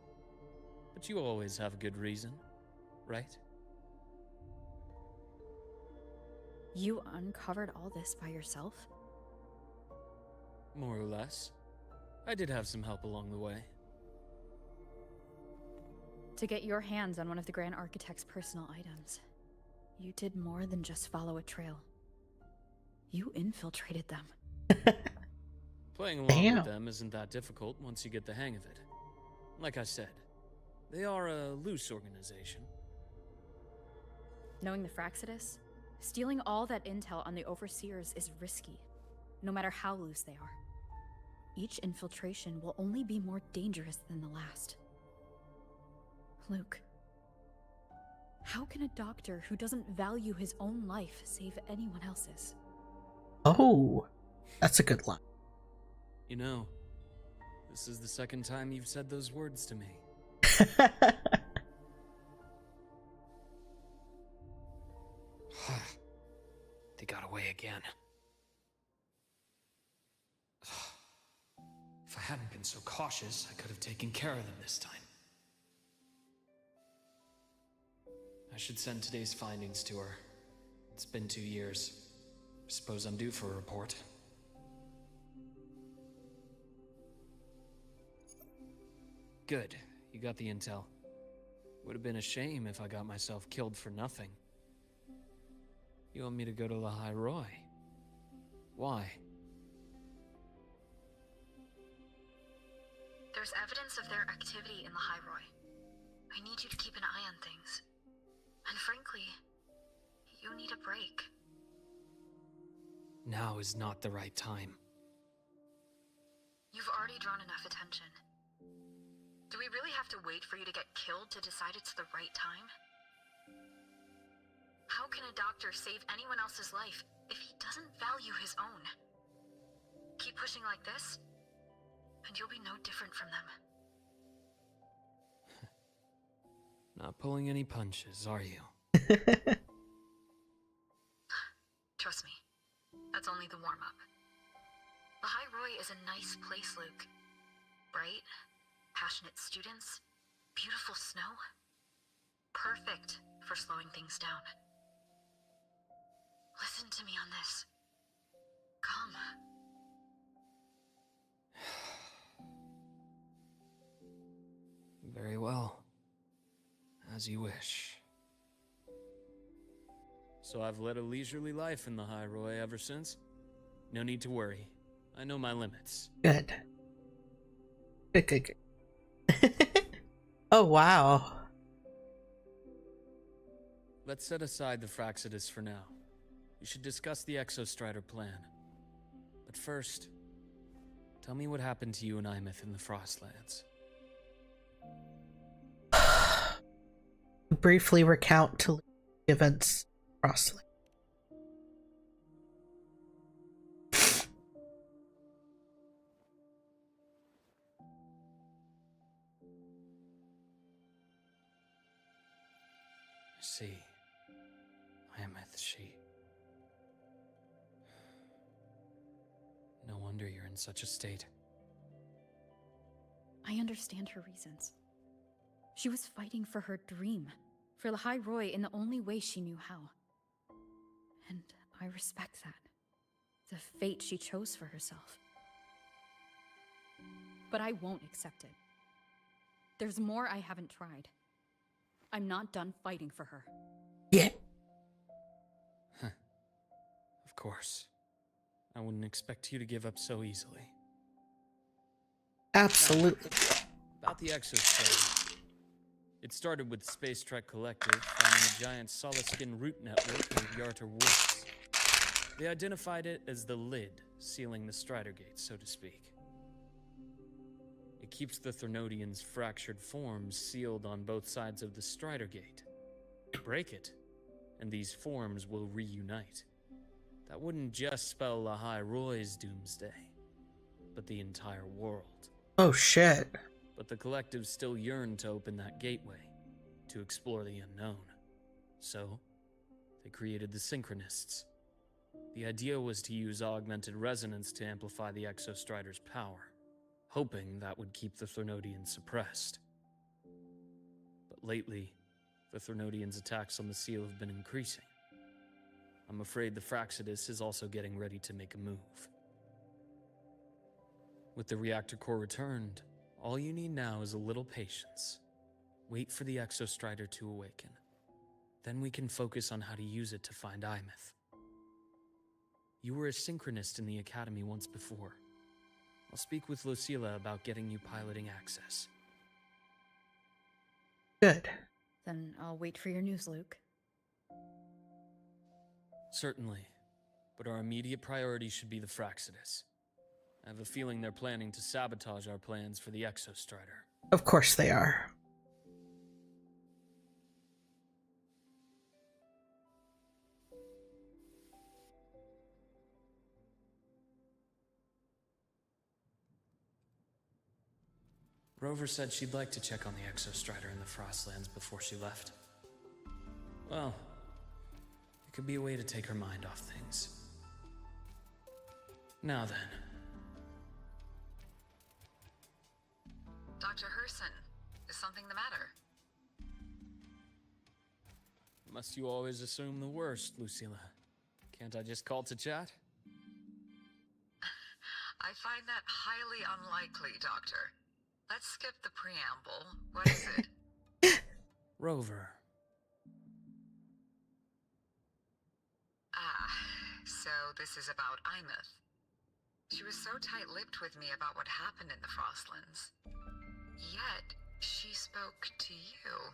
[SPEAKER 8] But you always have a good reason, right?
[SPEAKER 6] You uncovered all this by yourself?
[SPEAKER 8] More or less. I did have some help along the way.
[SPEAKER 6] To get your hands on one of the Grand Architect's personal items, you did more than just follow a trail. You infiltrated them.
[SPEAKER 8] Playing along
[SPEAKER 1] Damn.
[SPEAKER 8] with them isn't that difficult once you get the hang of it. Like I said, they are a loose organization.
[SPEAKER 6] Knowing the Fraxidus, stealing all that intel on the Overseers is risky, no matter how loose they are. Each infiltration will only be more dangerous than the last. Luke, how can a doctor who doesn't value his own life save anyone else's?
[SPEAKER 1] Oh, that's a good line.
[SPEAKER 8] You know, this is the second time you've said those words to me. They got away again. hadn't been so cautious, I could have taken care of them this time. I should send today's findings to her. It's been 2 years. I suppose I'm due for a report. Good. You got the intel. Would have been a shame if I got myself killed for nothing. You want me to go to the High Roy? Why?
[SPEAKER 6] There's evidence of their activity in the High Roy. I need you to keep an eye on things. And frankly, you need a break.
[SPEAKER 8] Now is not the right time.
[SPEAKER 6] You've already drawn enough attention. Do we really have to wait for you to get killed to decide it's the right time? How can a doctor save anyone else's life if he doesn't value his own? Keep pushing like this, and you'll be no different from them.
[SPEAKER 8] Not pulling any punches, are you?
[SPEAKER 6] Trust me, that's only the warm-up. The High Roy is a nice place, Luke. Bright, passionate students, beautiful snow. Perfect for slowing things down. Listen to me on this. Come.
[SPEAKER 8] Very well. As you wish. So I've led a leisurely life in the High Roy ever since. No need to worry. I know my limits.
[SPEAKER 1] Good. Good. Oh, wow.
[SPEAKER 8] Let's set aside the Fraxidus for now. We should discuss the Exostrider plan. But first, tell me what happened to you and Imeth in the Frostlands.
[SPEAKER 1] Briefly recount to the events crossly.
[SPEAKER 8] See, Imeth, she. No wonder you're in such a state.
[SPEAKER 6] I understand her reasons. She was fighting for her dream, for the High Roy in the only way she knew how. And I respect that. The fate she chose for herself. But I won't accept it. There's more I haven't tried. I'm not done fighting for her.
[SPEAKER 1] Yeah.
[SPEAKER 8] Of course. I wouldn't expect you to give up so easily.
[SPEAKER 1] Absolutely.
[SPEAKER 8] About the Exostrider. It started with the Space Trek Collective finding a giant solid-skin root network in the Yarter Woods. They identified it as the lid, sealing the Strider Gate, so to speak. It keeps the Thernodians' fractured forms sealed on both sides of the Strider Gate. Break it, and these forms will reunite. That wouldn't just spell the High Roy's doomsday, but the entire world.
[SPEAKER 1] Oh, shit.
[SPEAKER 8] But the Collective still yearned to open that gateway, to explore the unknown. So, they created the Synchronists. The idea was to use augmented resonance to amplify the Exostrider's power, hoping that would keep the Thernodians suppressed. But lately, the Thernodians' attacks on the seal have been increasing. I'm afraid the Fraxidus is also getting ready to make a move. With the reactor core returned, all you need now is a little patience. Wait for the Exostrider to awaken. Then we can focus on how to use it to find Imeth. You were a synchronist in the Academy once before. I'll speak with Lucilla about getting you piloting access.
[SPEAKER 1] Good.
[SPEAKER 6] Then I'll wait for your news, Luke.
[SPEAKER 8] Certainly, but our immediate priority should be the Fraxidus. I have a feeling they're planning to sabotage our plans for the Exostrider.
[SPEAKER 1] Of course they are.
[SPEAKER 8] Rover said she'd like to check on the Exostrider in the Frostlands before she left. Well, it could be a way to take her mind off things. Now then.
[SPEAKER 6] Dr. Herson, is something the matter?
[SPEAKER 8] Must you always assume the worst, Lucilla? Can't I just call to chat?
[SPEAKER 6] I find that highly unlikely, Doctor. Let's skip the preamble. What is it?
[SPEAKER 8] Rover.
[SPEAKER 6] Ah, so this is about Imeth. She was so tight-lipped with me about what happened in the Frostlands. Yet, she spoke to you.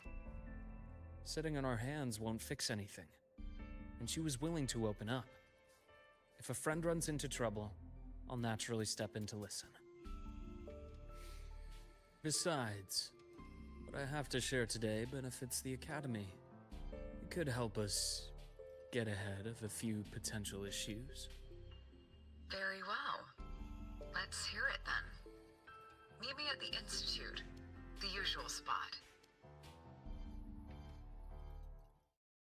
[SPEAKER 8] Sitting on our hands won't fix anything. And she was willing to open up. If a friend runs into trouble, I'll naturally step in to listen. Besides, what I have to share today benefits the Academy. It could help us get ahead of a few potential issues.
[SPEAKER 6] Very well. Let's hear it then. Meet me at the Institute, the usual spot.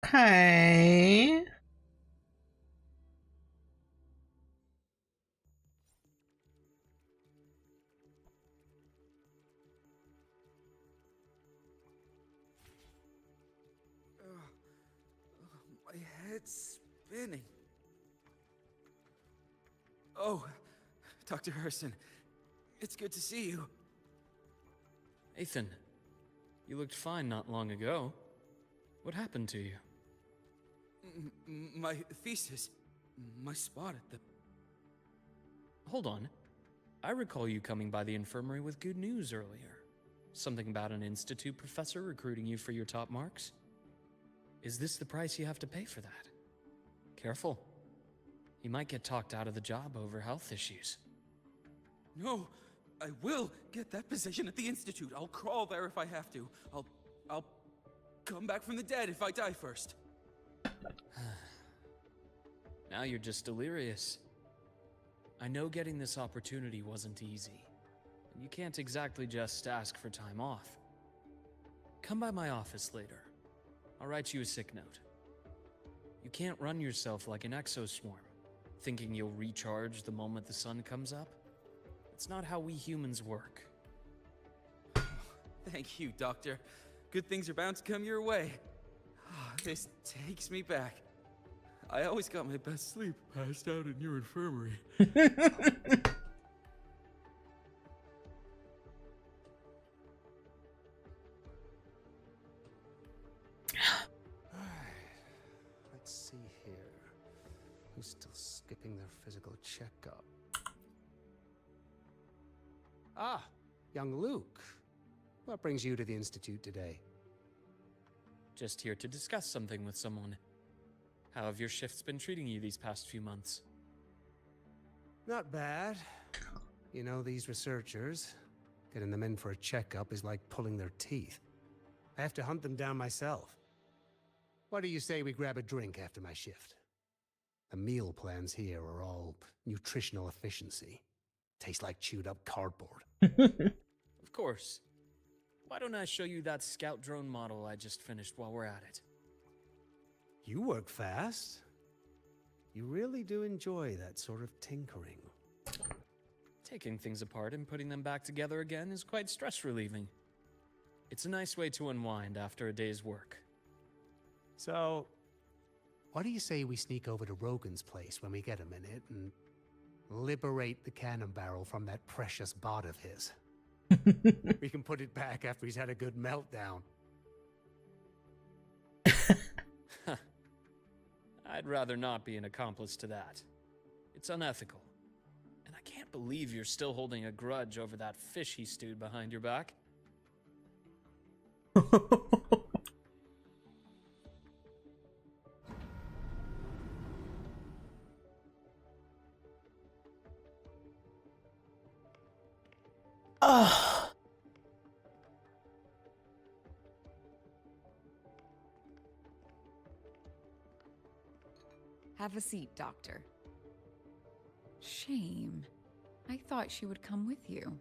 [SPEAKER 1] Okay.
[SPEAKER 5] My head's spinning. Oh, Dr. Herson, it's good to see you.
[SPEAKER 8] Ethan, you looked fine not long ago. What happened to you?
[SPEAKER 5] My thesis, my spot at the...
[SPEAKER 8] Hold on. I recall you coming by the infirmary with good news earlier. Something about an institute professor recruiting you for your top marks? Is this the price you have to pay for that? Careful. You might get talked out of the job over health issues.
[SPEAKER 5] No, I will get that position at the Institute. I'll crawl there if I have to. I'll come back from the dead if I die first.
[SPEAKER 8] Now you're just delirious. I know getting this opportunity wasn't easy. And you can't exactly just ask for time off. Come by my office later. I'll write you a sick note. You can't run yourself like an exoswarm, thinking you'll recharge the moment the sun comes up. It's not how we humans work.
[SPEAKER 5] Thank you, Doctor. Good things are bound to come your way. This takes me back. I always got my best sleep passed out in your infirmary.
[SPEAKER 9] Let's see here. Who's still skipping their physical checkup? Ah, young Luke. What brings you to the Institute today?
[SPEAKER 8] Just here to discuss something with someone. How have your shifts been treating you these past few months?
[SPEAKER 9] Not bad. You know, these researchers, getting them in for a checkup is like pulling their teeth. I have to hunt them down myself. What do you say we grab a drink after my shift? The meal plans here are all nutritional efficiency. Taste like chewed up cardboard.
[SPEAKER 8] Of course. Why don't I show you that scout drone model I just finished while we're at it?
[SPEAKER 9] You work fast. You really do enjoy that sort of tinkering.
[SPEAKER 8] Taking things apart and putting them back together again is quite stress relieving. It's a nice way to unwind after a day's work.
[SPEAKER 9] So, what do you say we sneak over to Rogan's place when we get a minute and liberate the cannon barrel from that precious bot of his? We can put it back after he's had a good meltdown.
[SPEAKER 8] I'd rather not be an accomplice to that. It's unethical. And I can't believe you're still holding a grudge over that fish he stewed behind your back.
[SPEAKER 1] Ugh.
[SPEAKER 10] Have a seat, Doctor. Shame. I thought she would come with you.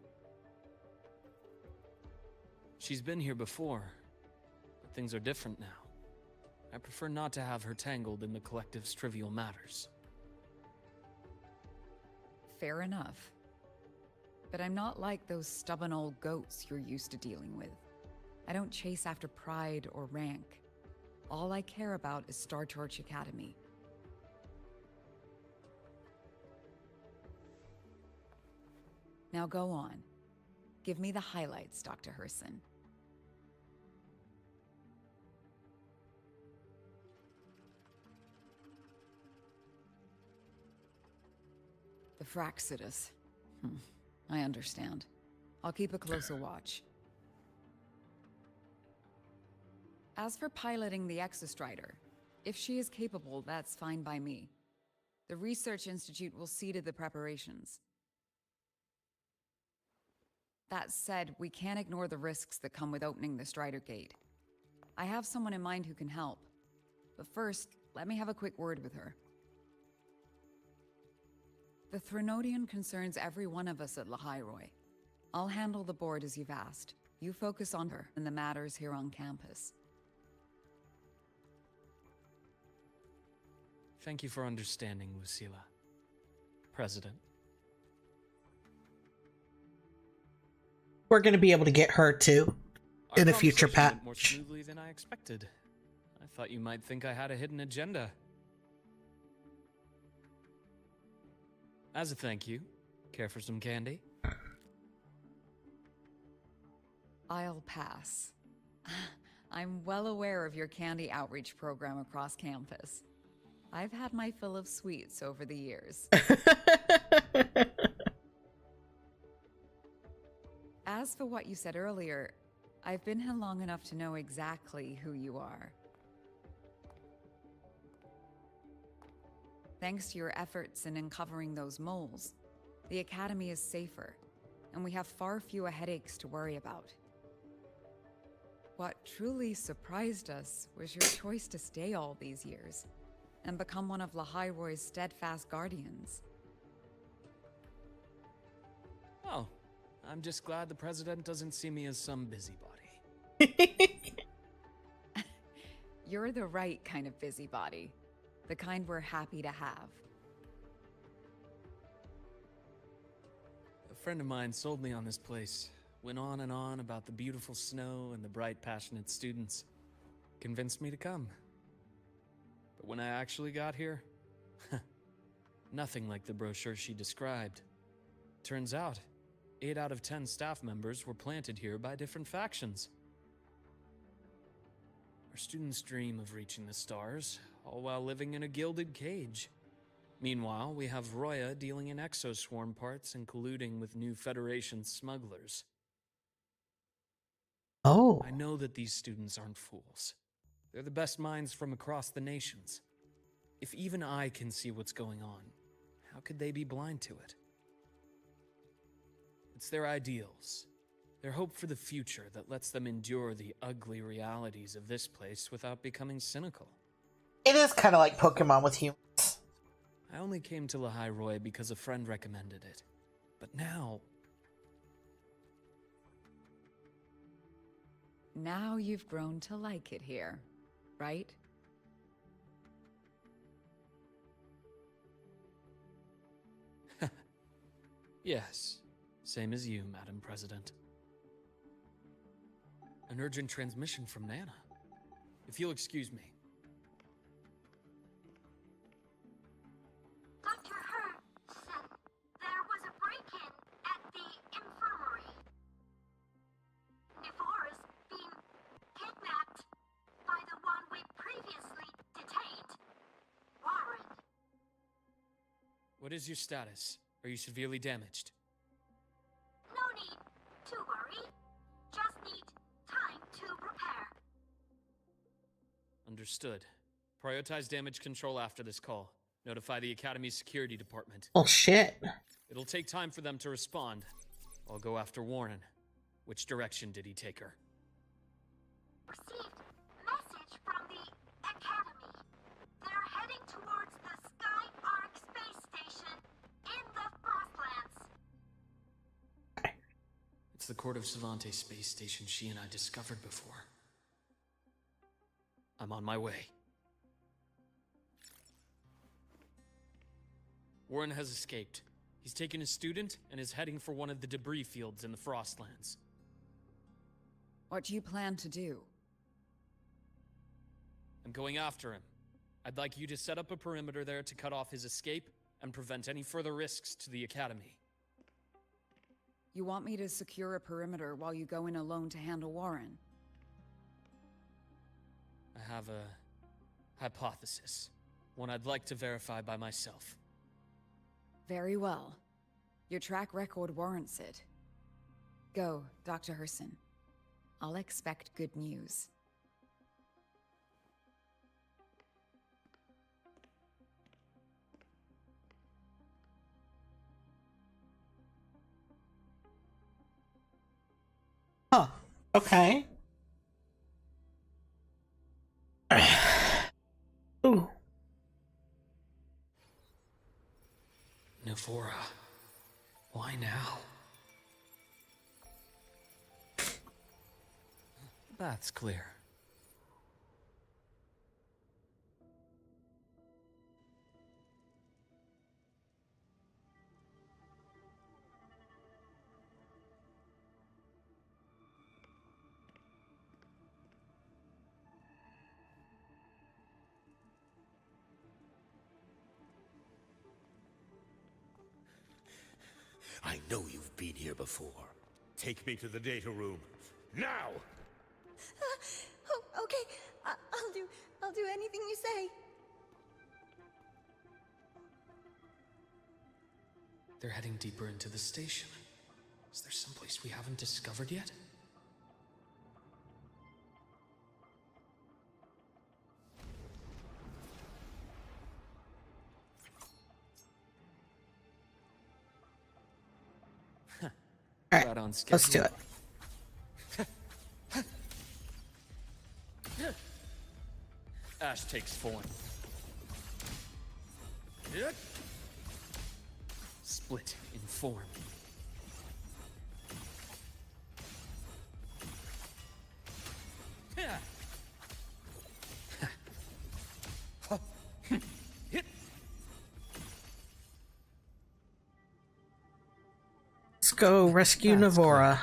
[SPEAKER 8] She's been here before, but things are different now. I prefer not to have her tangled in the collective's trivial matters.
[SPEAKER 10] Fair enough. But I'm not like those stubborn old goats you're used to dealing with. I don't chase after pride or rank. All I care about is Star Torch Academy. Now go on. Give me the highlights, Dr. Herson. The Fraxidus. I understand. I'll keep a closer watch. As for piloting the Exostrider, if she is capable, that's fine by me. The Research Institute will see to the preparations. That said, we can't ignore the risks that come with opening the Strider Gate. I have someone in mind who can help. But first, let me have a quick word with her. The Threnodian concerns every one of us at Lahairoi. I'll handle the board as you've asked. You focus on her and the matters here on campus.
[SPEAKER 8] Thank you for understanding, Lucilla. President.
[SPEAKER 1] We're going to be able to get her too in a future
[SPEAKER 8] conversation went
[SPEAKER 1] patch.
[SPEAKER 8] more smoothly than I expected. I thought you might think I had a hidden agenda. As a thank you, care for some candy?
[SPEAKER 10] I'll pass. I'm well aware of your candy outreach program across campus. I've had my fill of sweets over the years. As for what you said earlier, I've been here long enough to know exactly who you are. Thanks to your efforts in uncovering those moles, the Academy is safer, and we have far fewer headaches to worry about. What truly surprised us was your choice to stay all these years and become one of Lahairoi's steadfast guardians.
[SPEAKER 8] Oh, I'm just glad the President doesn't see me as some busybody.
[SPEAKER 10] You're the right kind of busybody. The kind we're happy to have.
[SPEAKER 8] A friend of mine sold me on this place. Went on and on about the beautiful snow and the bright, passionate students. Convinced me to come. But when I actually got here, nothing like the brochure she described. Turns out, 8 out of 10 staff members were planted here by different factions. Our students dream of reaching the stars, all while living in a gilded cage. Meanwhile, we have Roya dealing in exoswarm parts and colluding with new Federation smugglers.
[SPEAKER 1] Oh.
[SPEAKER 8] I know that these students aren't fools. They're the best minds from across the nations. If even I can see what's going on, how could they be blind to it? It's their ideals, their hope for the future that lets them endure the ugly realities of this place without becoming cynical.
[SPEAKER 1] It is kind of like Pokemon with humans.
[SPEAKER 8] I only came to Lahairoi because a friend recommended it. But now...
[SPEAKER 10] Now you've grown to like it here, right?
[SPEAKER 8] Yes, same as you, Madam President. An urgent transmission from Nana. If you'll excuse me.
[SPEAKER 2] Dr. Herson, there was a break-in at the infirmary. Nivora's being kidnapped by the one we previously detained, Warren.
[SPEAKER 8] What is your status? Are you severely damaged?
[SPEAKER 2] No need to worry. Just need time to repair.
[SPEAKER 8] Understood. Prioritize damage control after this call. Notify the Academy's security department.
[SPEAKER 1] Oh shit.
[SPEAKER 8] It'll take time for them to respond. I'll go after Warren. Which direction did he take her?
[SPEAKER 2] Received message from the Academy. They're heading towards the Sky Arc space station in the Frostlands.
[SPEAKER 8] It's the Court of Savante space station she and I discovered before. I'm on my way. Warren has escaped. He's taken a student and is heading for one of the debris fields in the Frostlands.
[SPEAKER 10] What do you plan to do?
[SPEAKER 8] I'm going after him. I'd like you to set up a perimeter there to cut off his escape and prevent any further risks to the Academy.
[SPEAKER 10] You want me to secure a perimeter while you go in alone to handle Warren?
[SPEAKER 8] I have a hypothesis. One I'd like to verify by myself.
[SPEAKER 10] Very well. Your track record warrants it. Go, Dr. Herson. I'll expect good news.
[SPEAKER 1] Huh. Okay. Ooh.
[SPEAKER 8] Navora. Why now? That's clear.
[SPEAKER 11] I know you've been here before. Take me to the data room. Now!
[SPEAKER 7] Oh, okay. I'll do anything you say.
[SPEAKER 8] They're heading deeper into the station. Is there someplace we haven't discovered yet?
[SPEAKER 1] All right,
[SPEAKER 8] Right on schedule.
[SPEAKER 1] let's do it.
[SPEAKER 8] Ash takes form. Split in form.
[SPEAKER 1] Let's go rescue
[SPEAKER 8] That's
[SPEAKER 1] Navora.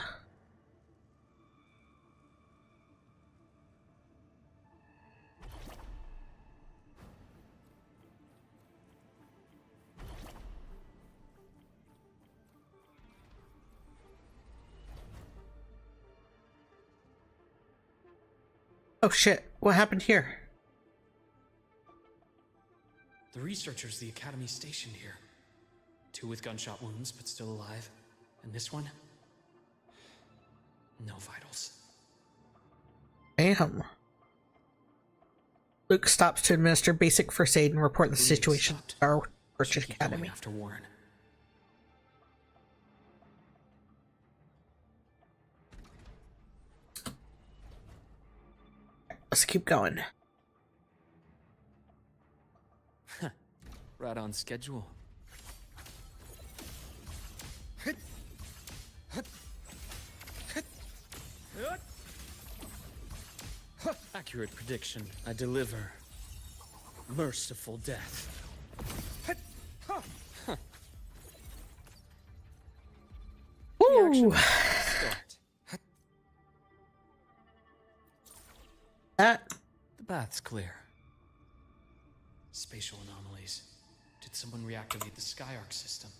[SPEAKER 1] Oh shit, what happened here?
[SPEAKER 8] The researchers the Academy stationed here. 2 with gunshot wounds, but still alive. And this one? No vitals.
[SPEAKER 1] Damn. Luke stops to administer basic first aid and report the situation to our Research
[SPEAKER 8] Keep going
[SPEAKER 1] Academy.
[SPEAKER 8] after Warren.
[SPEAKER 1] Let's keep going.
[SPEAKER 8] Right on schedule. Accurate prediction. I deliver. Merciful death.
[SPEAKER 1] Woo!
[SPEAKER 8] Start.
[SPEAKER 1] That
[SPEAKER 8] The bath's clear. Spatial anomalies. Did someone reactivate the Skyarc system?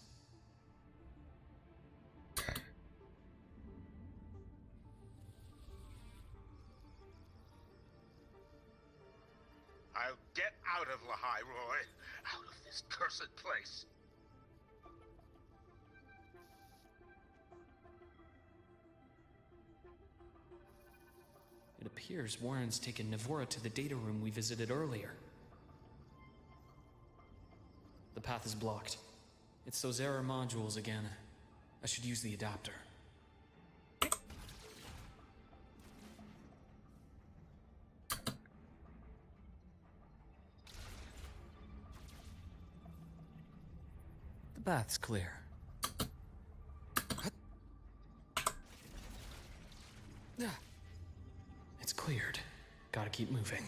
[SPEAKER 11] I'll get out of Lahai, Roy. Out of this cursed place.
[SPEAKER 8] It appears Warren's taken Navora to the data room we visited earlier. The path is blocked. It's those error modules again. I should use the adapter. The bath's clear. It's cleared. Gotta keep moving.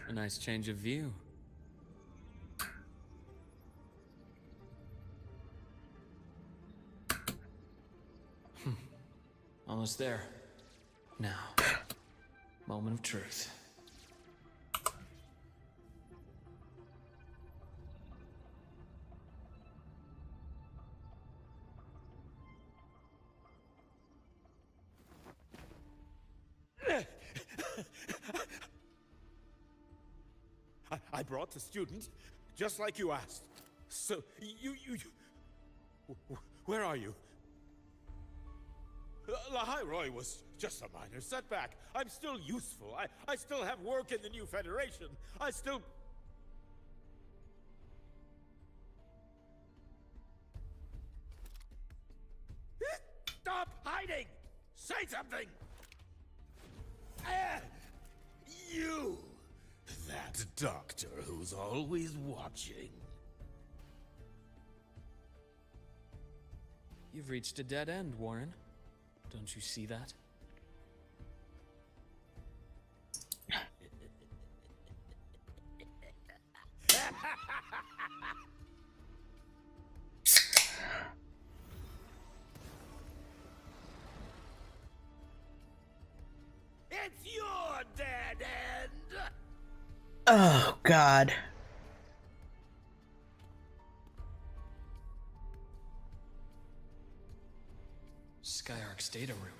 [SPEAKER 8] A nice change of view. Almost there. Now, moment of truth.
[SPEAKER 11] I brought the student, just like you asked. So, where are you? Lahairoi was just a minor setback. I'm still useful. I still have work in the new Federation. I still... Stop hiding! Say something! You! That doctor who's always watching.
[SPEAKER 8] You've reached a dead end, Warren. Don't you see that?
[SPEAKER 11] It's your dead end!
[SPEAKER 1] Oh, God.
[SPEAKER 8] Skyark's data room.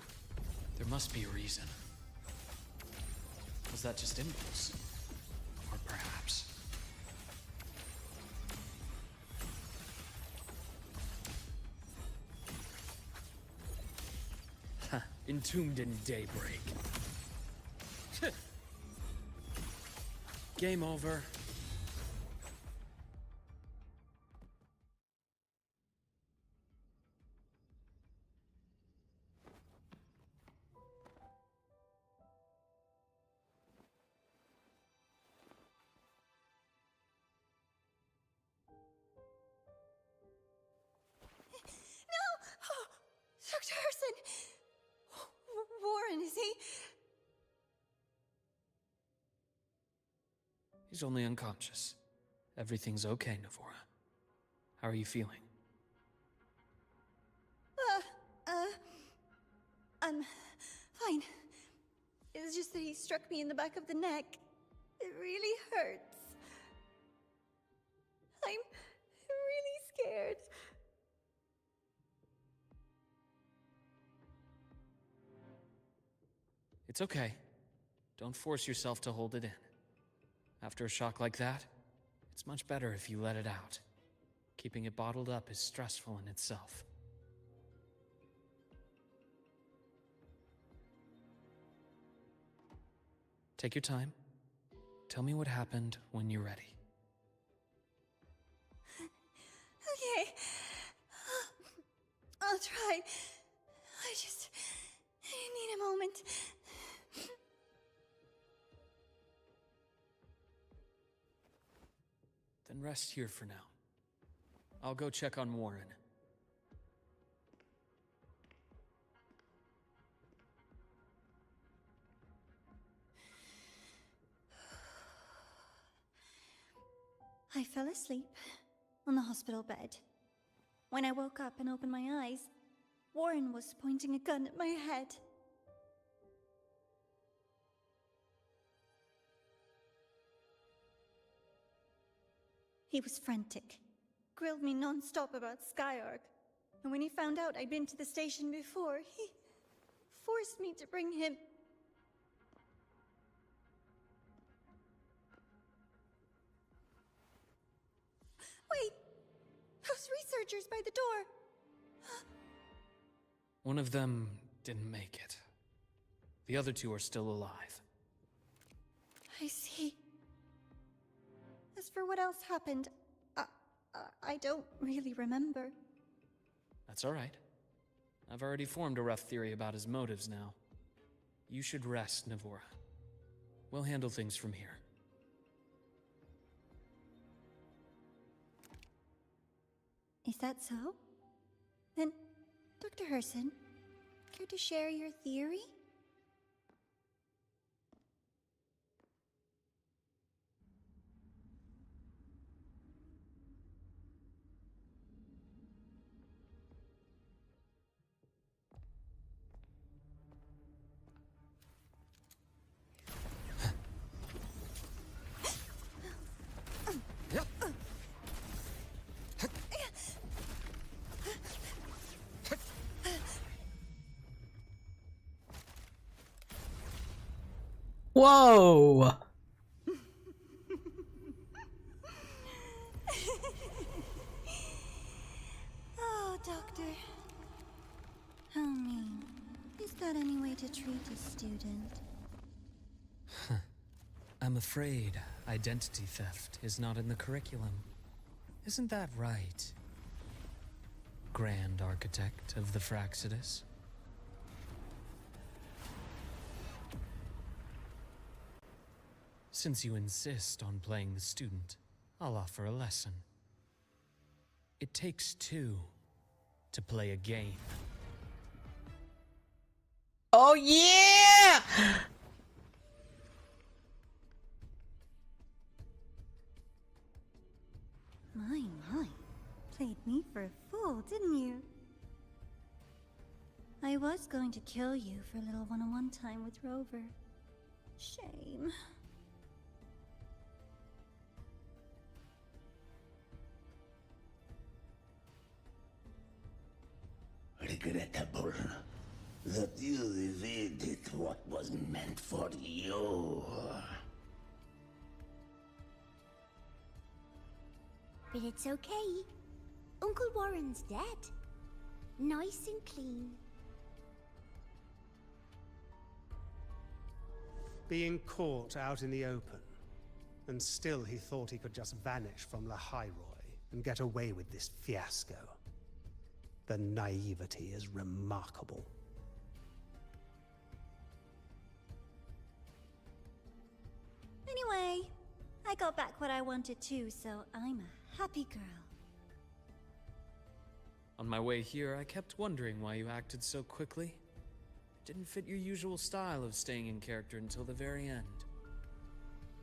[SPEAKER 8] There must be a reason. Was that just impulse? Or perhaps... Entombed in daybreak. Game over.
[SPEAKER 7] Dr. Herson! Warren, is he?
[SPEAKER 8] He's only unconscious. Everything's okay, Navora. How are you feeling?
[SPEAKER 7] I'm fine. It's just that he struck me in the back of the neck. It really hurts. I'm really scared.
[SPEAKER 8] It's okay. Don't force yourself to hold it in. After a shock like that, it's much better if you let it out. Keeping it bottled up is stressful in itself. Take your time. Tell me what happened when you're ready.
[SPEAKER 7] Okay. I'll try. I just need a moment.
[SPEAKER 8] Then rest here for now. I'll go check on Warren.
[SPEAKER 7] I fell asleep on the hospital bed. When I woke up and opened my eyes, Warren was pointing a gun at my head. He was frantic, grilled me non-stop about Skyark, and when he found out I'd been to the station before, he forced me to bring him. Wait! Those researchers by the door!
[SPEAKER 8] One of them didn't make it. The other two are still alive.
[SPEAKER 7] I see. As for what else happened, I don't really remember.
[SPEAKER 8] That's all right. I've already formed a rough theory about his motives now. You should rest, Navora. We'll handle things from here.
[SPEAKER 7] Is that so? Then, Dr. Herson, care to share your theory?
[SPEAKER 1] Whoa!
[SPEAKER 7] Oh, Doctor. How mean. Is that any way to treat a student?
[SPEAKER 8] I'm afraid identity theft is not in the curriculum. Isn't that right, Grand Architect of the Fraxidus? Since you insist on playing the student, I'll offer a lesson. It takes two to play a game.
[SPEAKER 1] Oh yeah!
[SPEAKER 7] My. Played me for a fool, didn't you? I was going to kill you for a little one-on-one time with Rover. Shame.
[SPEAKER 12] Regrettable that you evaded what was meant for you.
[SPEAKER 2] But it's okay. Uncle Warren's dead. Nice and clean.
[SPEAKER 9] Being caught out in the open, and still he thought he could just vanish from La Hyroi and get away with this fiasco. The naivety is remarkable.
[SPEAKER 7] Anyway, I got back what I wanted too, so I'm a happy girl.
[SPEAKER 8] On my way here, I kept wondering why you acted so quickly. Didn't fit your usual style of staying in character until the very end.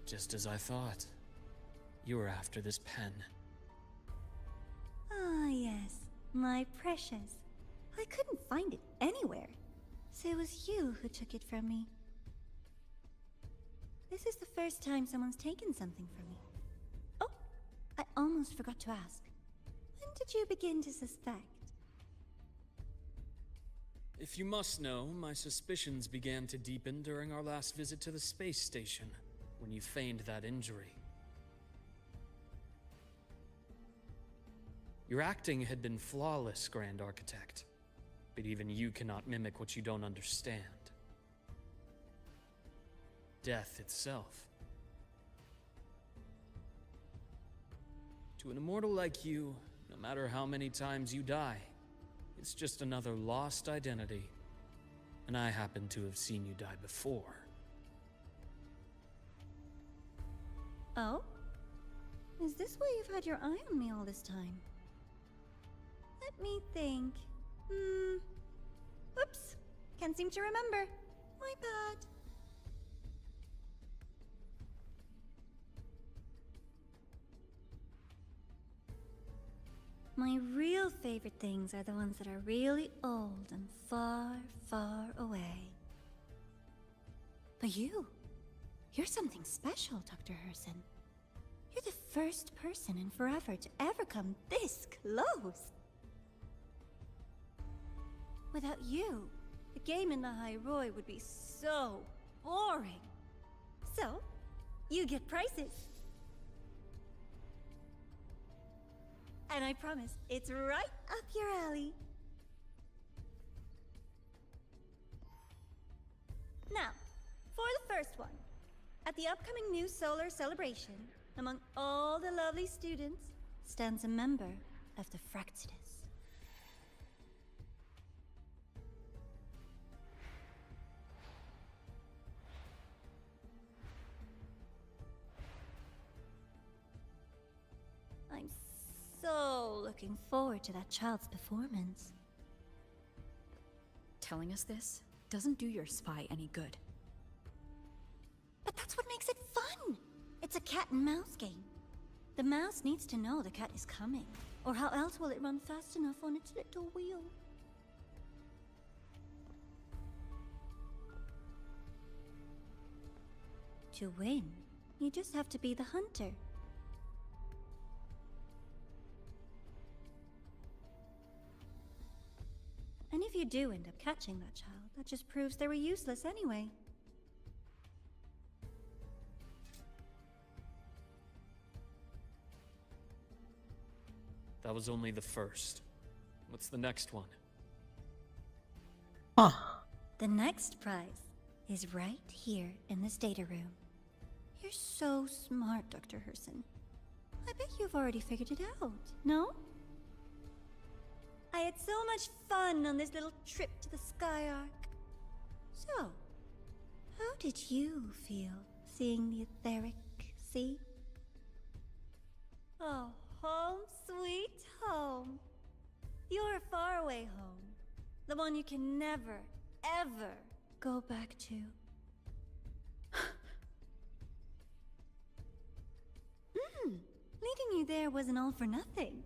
[SPEAKER 8] Just as I thought. You were after this pen.
[SPEAKER 7] Ah, yes. My precious. I couldn't find it anywhere. So it was you who took it from me. This is the first time someone's taken something from me. Oh, I almost forgot to ask. When did you begin to suspect?
[SPEAKER 8] If you must know, my suspicions began to deepen during our last visit to the space station, when you feigned that injury. Your acting had been flawless, Grand Architect, but even you cannot mimic what you don't understand. Death itself. To an immortal like you, no matter how many times you die, it's just another lost identity. And I happen to have seen you die before.
[SPEAKER 7] Oh? Is this why you've had your eye on me all this time? Let me think. Oops. Can't seem to remember. My bad. My real favorite things are the ones that are really old and far, far away. But you're something special, Dr. Herson. You're the first person in forever to ever come this close. Without you, the game in the Hyroi would be so boring. So, you get prizes. And I promise, it's right up your alley. Now, for the first one. At the upcoming new solar celebration, among all the lovely students, stands a member of the Fraxidus. I'm so looking forward to that child's performance.
[SPEAKER 10] Telling us this doesn't do your spy any good.
[SPEAKER 7] But that's what makes it fun! It's a cat and mouse game. The mouse needs to know the cat is coming, or how else will it run fast enough on its little wheel? To win, you just have to be the hunter. And if you do end up catching that child, that just proves they were useless anyway.
[SPEAKER 8] That was only the first. What's the next one?
[SPEAKER 1] Huh.
[SPEAKER 7] The next prize is right here in this data room. You're so smart, Dr. Herson. I bet you've already figured it out, no? I had so much fun on this little trip to the Sky Arc. So, how did you feel seeing the etheric sea? Oh, home sweet home. Your faraway home. The one you can never, ever go back to. Leading you there wasn't all for nothing.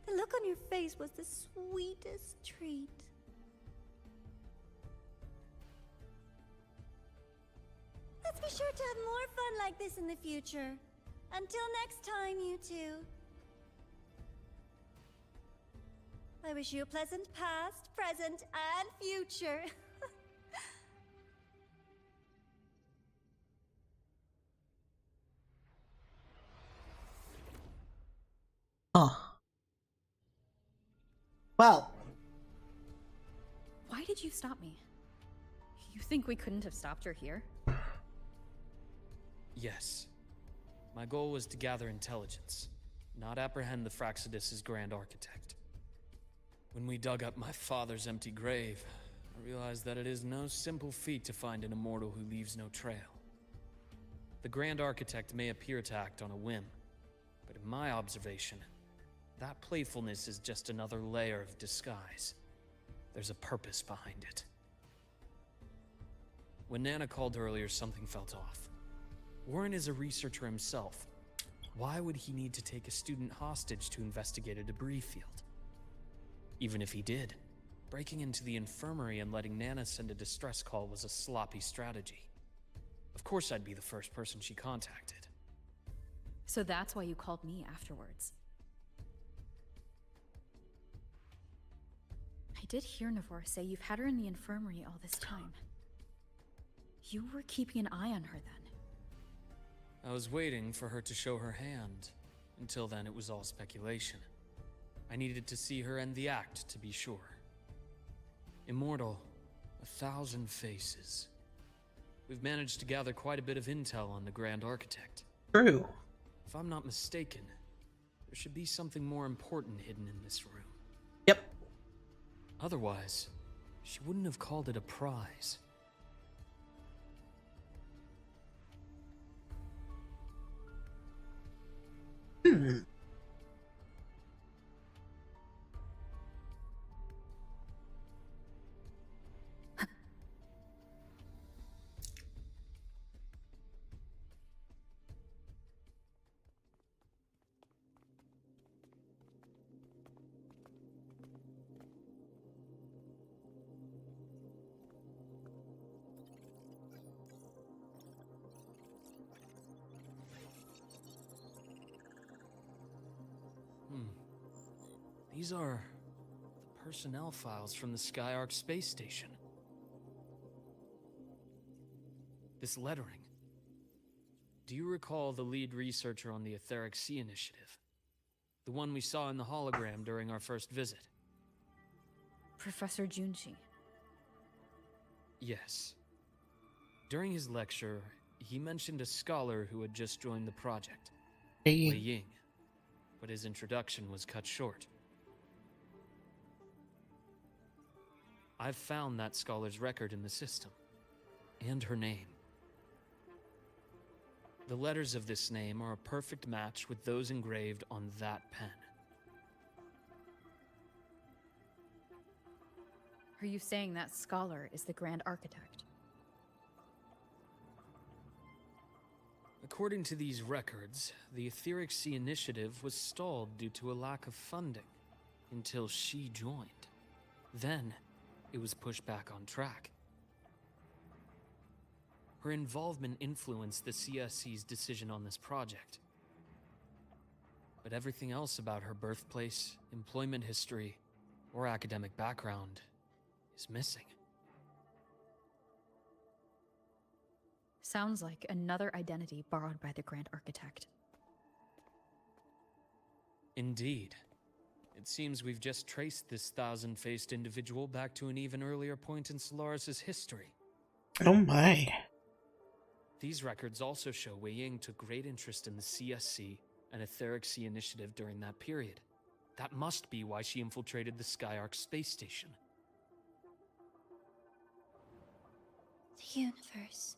[SPEAKER 7] The look on your face was the sweetest treat. Let's be sure to have more fun like this in the future. Until next time, you two. I wish you a pleasant past, present, and future.
[SPEAKER 1] Huh. Well.
[SPEAKER 13] Why did you stop me? You think we couldn't have stopped her here?
[SPEAKER 8] Yes. My goal was to gather intelligence, not apprehend the Fraxidus' Grand Architect. When we dug up my father's empty grave, I realized that it is no simple feat to find an immortal who leaves no trail. The Grand Architect may appear to act on a whim, but in my observation, that playfulness is just another layer of disguise. There's a purpose behind it. When Nana called earlier, something felt off. Warren is a researcher himself. Why would he need to take a student hostage to investigate a debris field? Even if he did, breaking into the infirmary and letting Nana send a distress call was a sloppy strategy. Of course I'd be the first person she contacted.
[SPEAKER 13] So that's why you called me afterwards. I did hear Navor say you've had her in the infirmary all this time. You were keeping an eye on her then.
[SPEAKER 8] I was waiting for her to show her hand. Until then, it was all speculation. I needed to see her end the act to be sure. Immortal, 1,000 faces. We've managed to gather quite a bit of intel on the Grand Architect.
[SPEAKER 1] True.
[SPEAKER 8] If I'm not mistaken, there should be something more important hidden in this room.
[SPEAKER 1] Yep.
[SPEAKER 8] Otherwise, she wouldn't have called it a prize. These are the personnel files from the Skyark space station. This lettering. Do you recall the lead researcher on the Etheric Sea Initiative? The one we saw in the hologram during our first visit?
[SPEAKER 13] Professor Junshi.
[SPEAKER 8] Yes. During his lecture, he mentioned a scholar who had just joined the project. Wei Ying. But his introduction was cut short. I've found that scholar's record in the system, and her name. The letters of this name are a perfect match with those engraved on that pen.
[SPEAKER 13] Are you saying that scholar is the Grand Architect?
[SPEAKER 8] According to these records, the Etheric Sea Initiative was stalled due to a lack of funding, until she joined. Then, it was pushed back on track. Her involvement influenced the CSC's decision on this project. But everything else about her birthplace, employment history, or academic background is missing.
[SPEAKER 13] Sounds like another identity borrowed by the Grand Architect.
[SPEAKER 8] Indeed. It seems we've just traced this thousand-faced individual back to an even earlier point in Solaris' history.
[SPEAKER 1] Oh my.
[SPEAKER 8] These records also show Wei Ying took great interest in the CSC and Etheric Sea initiative during that period. That must be why she infiltrated the Skyark space station.
[SPEAKER 7] The universe.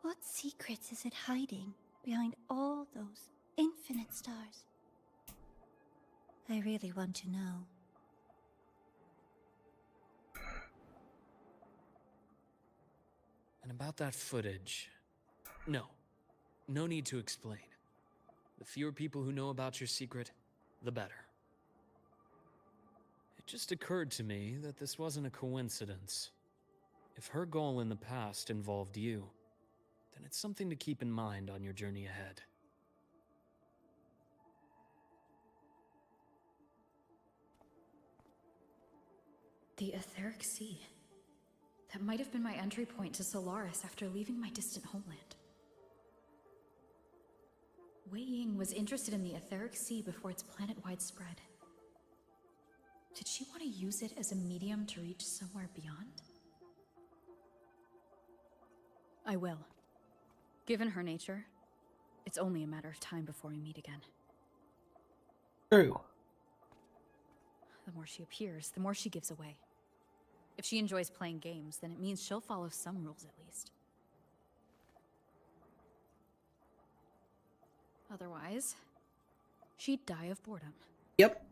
[SPEAKER 7] What secrets is it hiding behind all those infinite stars? I really want to know.
[SPEAKER 8] And about that footage... No need to explain. The fewer people who know about your secret, the better. It just occurred to me that this wasn't a coincidence. If her goal in the past involved you, then it's something to keep in mind on your journey ahead.
[SPEAKER 13] The Etheric Sea. That might have been my entry point to Solaris after leaving my distant homeland. Wei Ying was interested in the Etheric Sea before its planet-wide spread. Did she want to use it as a medium to reach somewhere beyond? I will. Given her nature, it's only a matter of time before we meet again.
[SPEAKER 1] True.
[SPEAKER 13] The more she appears, the more she gives away. If she enjoys playing games, then it means she'll follow some rules at least. Otherwise, she'd die of boredom.
[SPEAKER 1] Yep.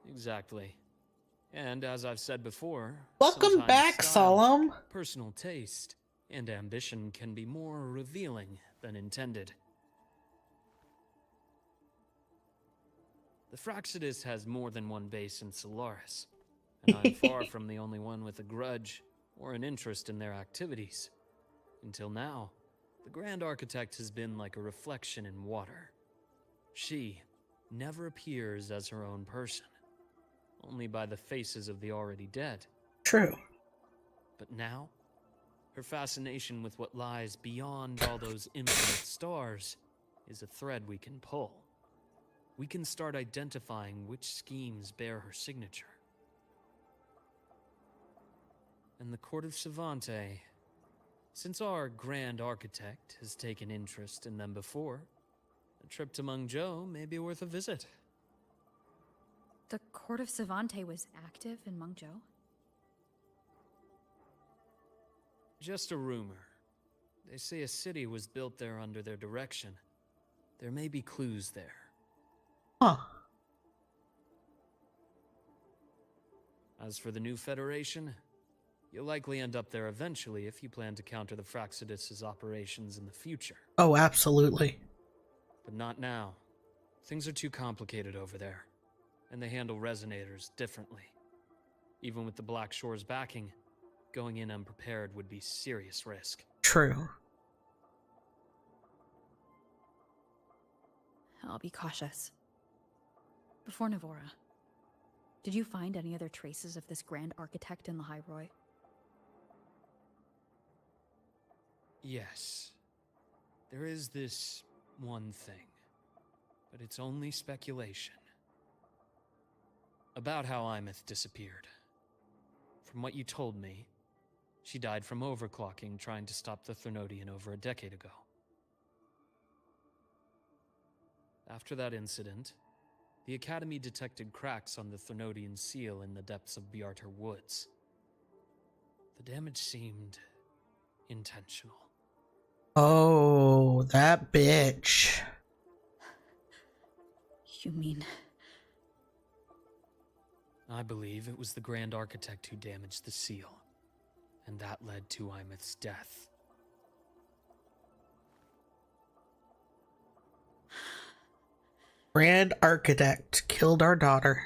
[SPEAKER 8] Exactly. And as I've said before,
[SPEAKER 1] Welcome
[SPEAKER 8] sometimes
[SPEAKER 1] back,
[SPEAKER 8] style,
[SPEAKER 1] Solemn.
[SPEAKER 8] personal taste, and ambition can be more revealing than intended. The Fraxidus has more than one base in Solaris, and I'm far from the only one with a grudge or an interest in their activities. Until now, the Grand Architect has been like a reflection in water. She never appears as her own person, only by the faces of the already dead.
[SPEAKER 1] True.
[SPEAKER 8] But now, her fascination with what lies beyond all those infinite stars is a thread we can pull. We can start identifying which schemes bear her signature. And the Court of Savante, since our Grand Architect has taken interest in them before, a trip to Mengzhou may be worth a visit.
[SPEAKER 13] The Court of Savante was active in Mengzhou?
[SPEAKER 8] Just a rumor. They say a city was built there under their direction. There may be clues there.
[SPEAKER 1] Huh.
[SPEAKER 8] As for the new Federation, you'll likely end up there eventually if you plan to counter the Fraxidus' operations in the future.
[SPEAKER 1] Oh, absolutely.
[SPEAKER 8] But not now. Things are too complicated over there, and they handle resonators differently. Even with the Black Shore's backing, going in unprepared would be serious risk.
[SPEAKER 1] True.
[SPEAKER 13] I'll be cautious. Before Navora, did you find any other traces of this Grand Architect in the High Roy?
[SPEAKER 8] Yes. There is this one thing, but it's only speculation. About how Imeth disappeared. From what you told me, she died from overclocking trying to stop the Thernodian over a decade ago. After that incident, the Academy detected cracks on the Thernodian seal in the depths of Biarter Woods. The damage seemed intentional.
[SPEAKER 1] Oh, that bitch.
[SPEAKER 13] You mean...
[SPEAKER 8] I believe it was the Grand Architect who damaged the seal, and that led to Imeth's death.
[SPEAKER 1] Grand Architect killed our daughter.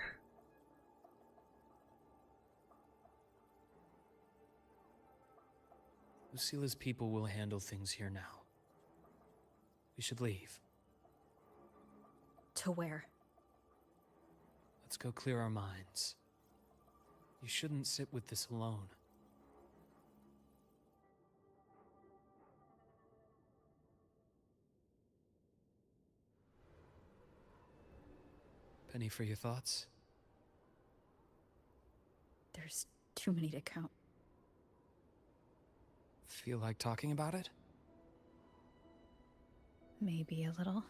[SPEAKER 8] Lucila's people will handle things here now. We should leave.
[SPEAKER 13] To where?
[SPEAKER 8] Let's go clear our minds. You shouldn't sit with this alone. Penny for your thoughts?
[SPEAKER 13] There's too many to count.
[SPEAKER 8] Feel like talking about it?
[SPEAKER 13] Maybe a little.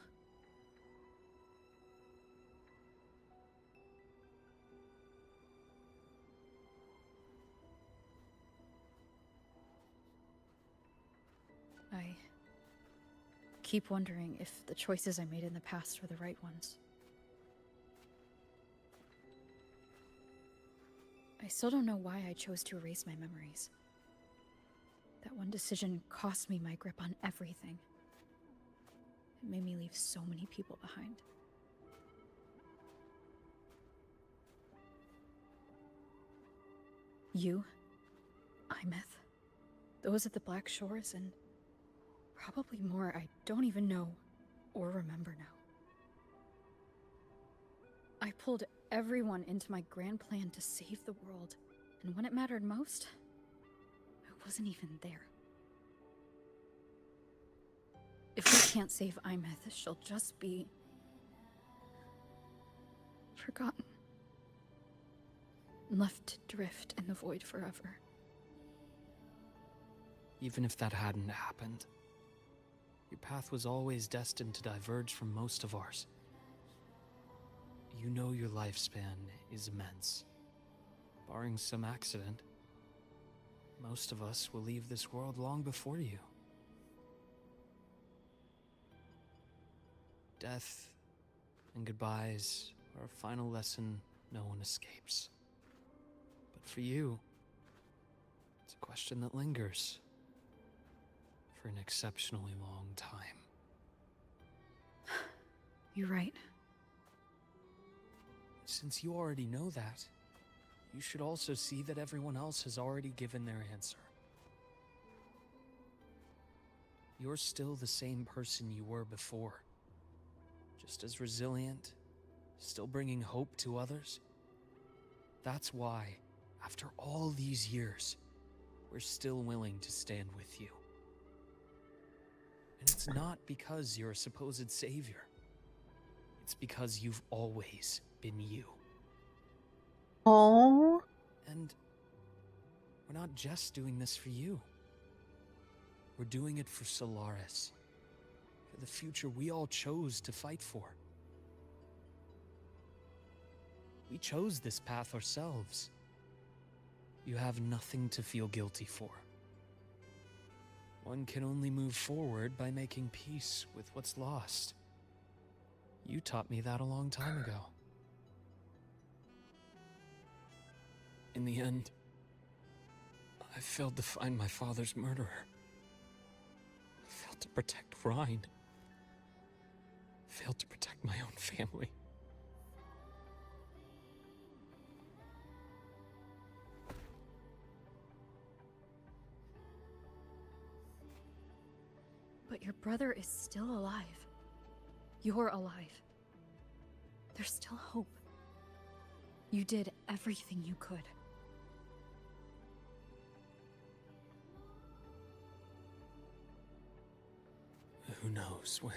[SPEAKER 13] I keep wondering if the choices I made in the past were the right ones. I still don't know why I chose to erase my memories. That one decision cost me my grip on everything. It made me leave so many people behind. You, Imeth, those at the Black Shores, and probably more I don't even know or remember now. I pulled everyone into my grand plan to save the world, and when it mattered most, I wasn't even there. If we can't save Imeth, she'll just be forgotten. Left to drift in the void forever.
[SPEAKER 8] Even if that hadn't happened, your path was always destined to diverge from most of ours. You know your lifespan is immense. Barring some accident, most of us will leave this world long before you. Death and goodbyes are a final lesson no one escapes. But for you, it's a question that lingers for an exceptionally long time.
[SPEAKER 13] You're right.
[SPEAKER 8] Since you already know that, you should also see that everyone else has already given their answer. You're still the same person you were before. Just as resilient, still bringing hope to others. That's why, after all these years, we're still willing to stand with you. And it's not because you're a supposed savior. It's because you've always been you.
[SPEAKER 1] Oh.
[SPEAKER 8] And we're not just doing this for you. We're doing it for Solaris. For the future we all chose to fight for. We chose this path ourselves. You have nothing to feel guilty for. One can only move forward by making peace with what's lost. You taught me that a long time ago. In the end, I failed to find my father's murderer. Failed to protect Rhine. Failed to protect my own family.
[SPEAKER 13] But your brother is still alive. You're alive. There's still hope. You did everything you could.
[SPEAKER 8] Who knows when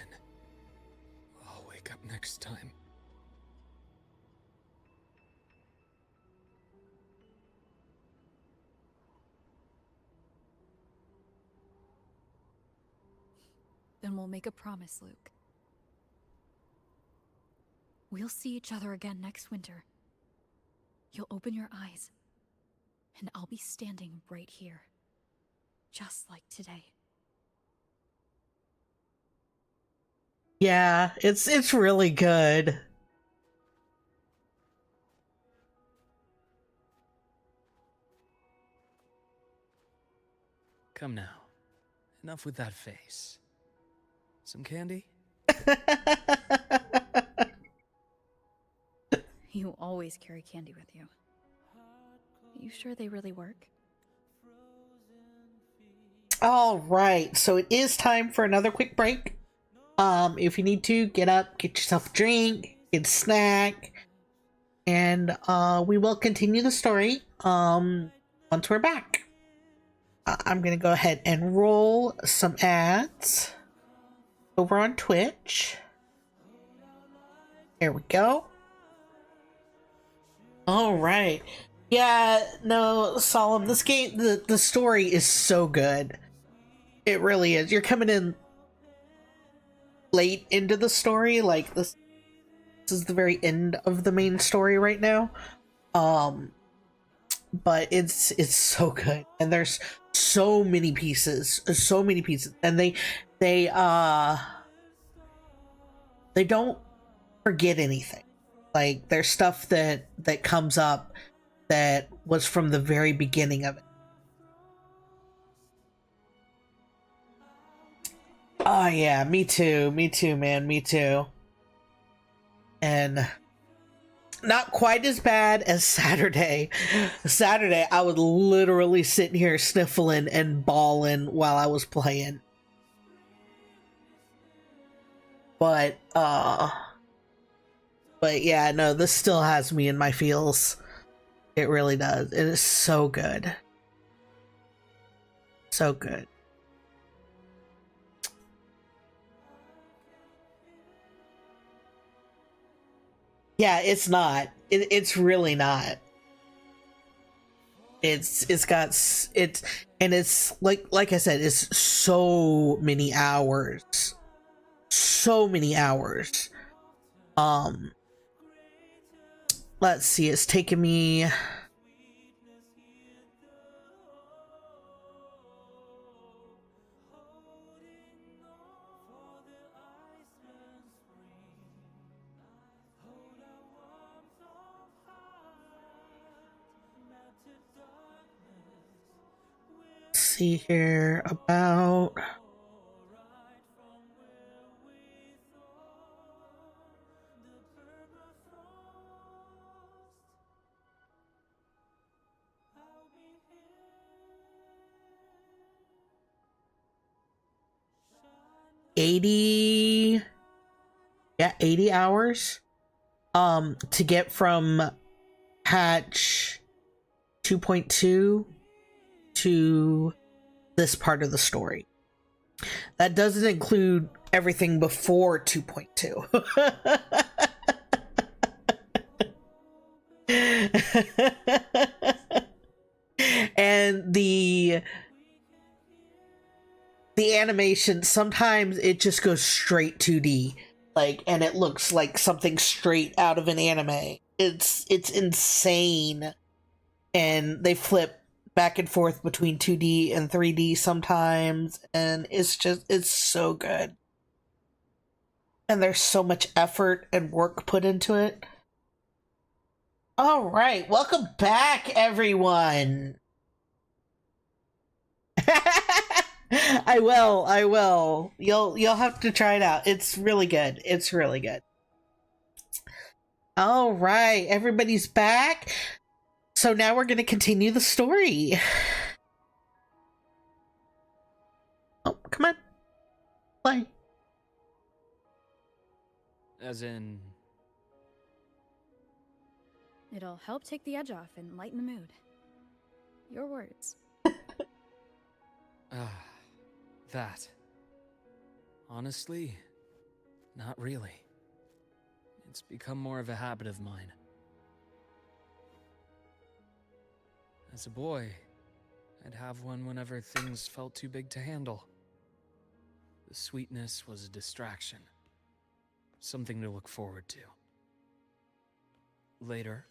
[SPEAKER 8] I'll wake up next time.
[SPEAKER 13] Then we'll make a promise, Luke. We'll see each other again next winter. You'll open your eyes, and I'll be standing right here. Just like today.
[SPEAKER 1] Yeah, it's really good.
[SPEAKER 8] Come now. Enough with that face. Some candy?
[SPEAKER 13] You always carry candy with you. Are you sure they really work?
[SPEAKER 1] All right, so it is time for another quick break. If you need to, get up, get yourself a drink, get a snack, and we will continue the story once we're back. I'm gonna go ahead and roll some ads over on Twitch. There we go. All right. Yeah, no, Solemn, this game, the story is so good. It really is. You're coming in late into the story, like this is the very end of the main story right now. But it's so good. And there's so many pieces. And they they don't forget anything. Like there's stuff that comes up that was from the very beginning of it. Oh yeah, me too, man, me too. And not quite as bad as Saturday. Saturday, I was literally sitting here sniffling and bawling while I was playing. But yeah, no, this still has me in my feels. It really does. It is so good. So good. Yeah, it's not. It's really not. It's and it's like I said, it's so many hours. So many hours. Let's see, it's taken me see here about 80 80 hours to get from patch 2.2 to this part of the story. That doesn't include everything before 2.2. And the animation, sometimes it just goes straight 2D, like, and it looks like something straight out of an anime. It's insane. And they flip back and forth between 2D and 3D sometimes, and it's so good. And there's so much effort and work put into it. All right, welcome back, everyone. I will. You'll have to try it out. It's really good. It's really good. All right, everybody's back. So now we're going to continue the story. Oh, come on. Play.
[SPEAKER 8] As in...
[SPEAKER 13] It'll help take the edge off and lighten the mood. Your words.
[SPEAKER 8] That. Honestly, not really. It's become more of a habit of mine. As a boy, I'd have one whenever things felt too big to handle. The sweetness was a distraction. Something to look forward to. Later,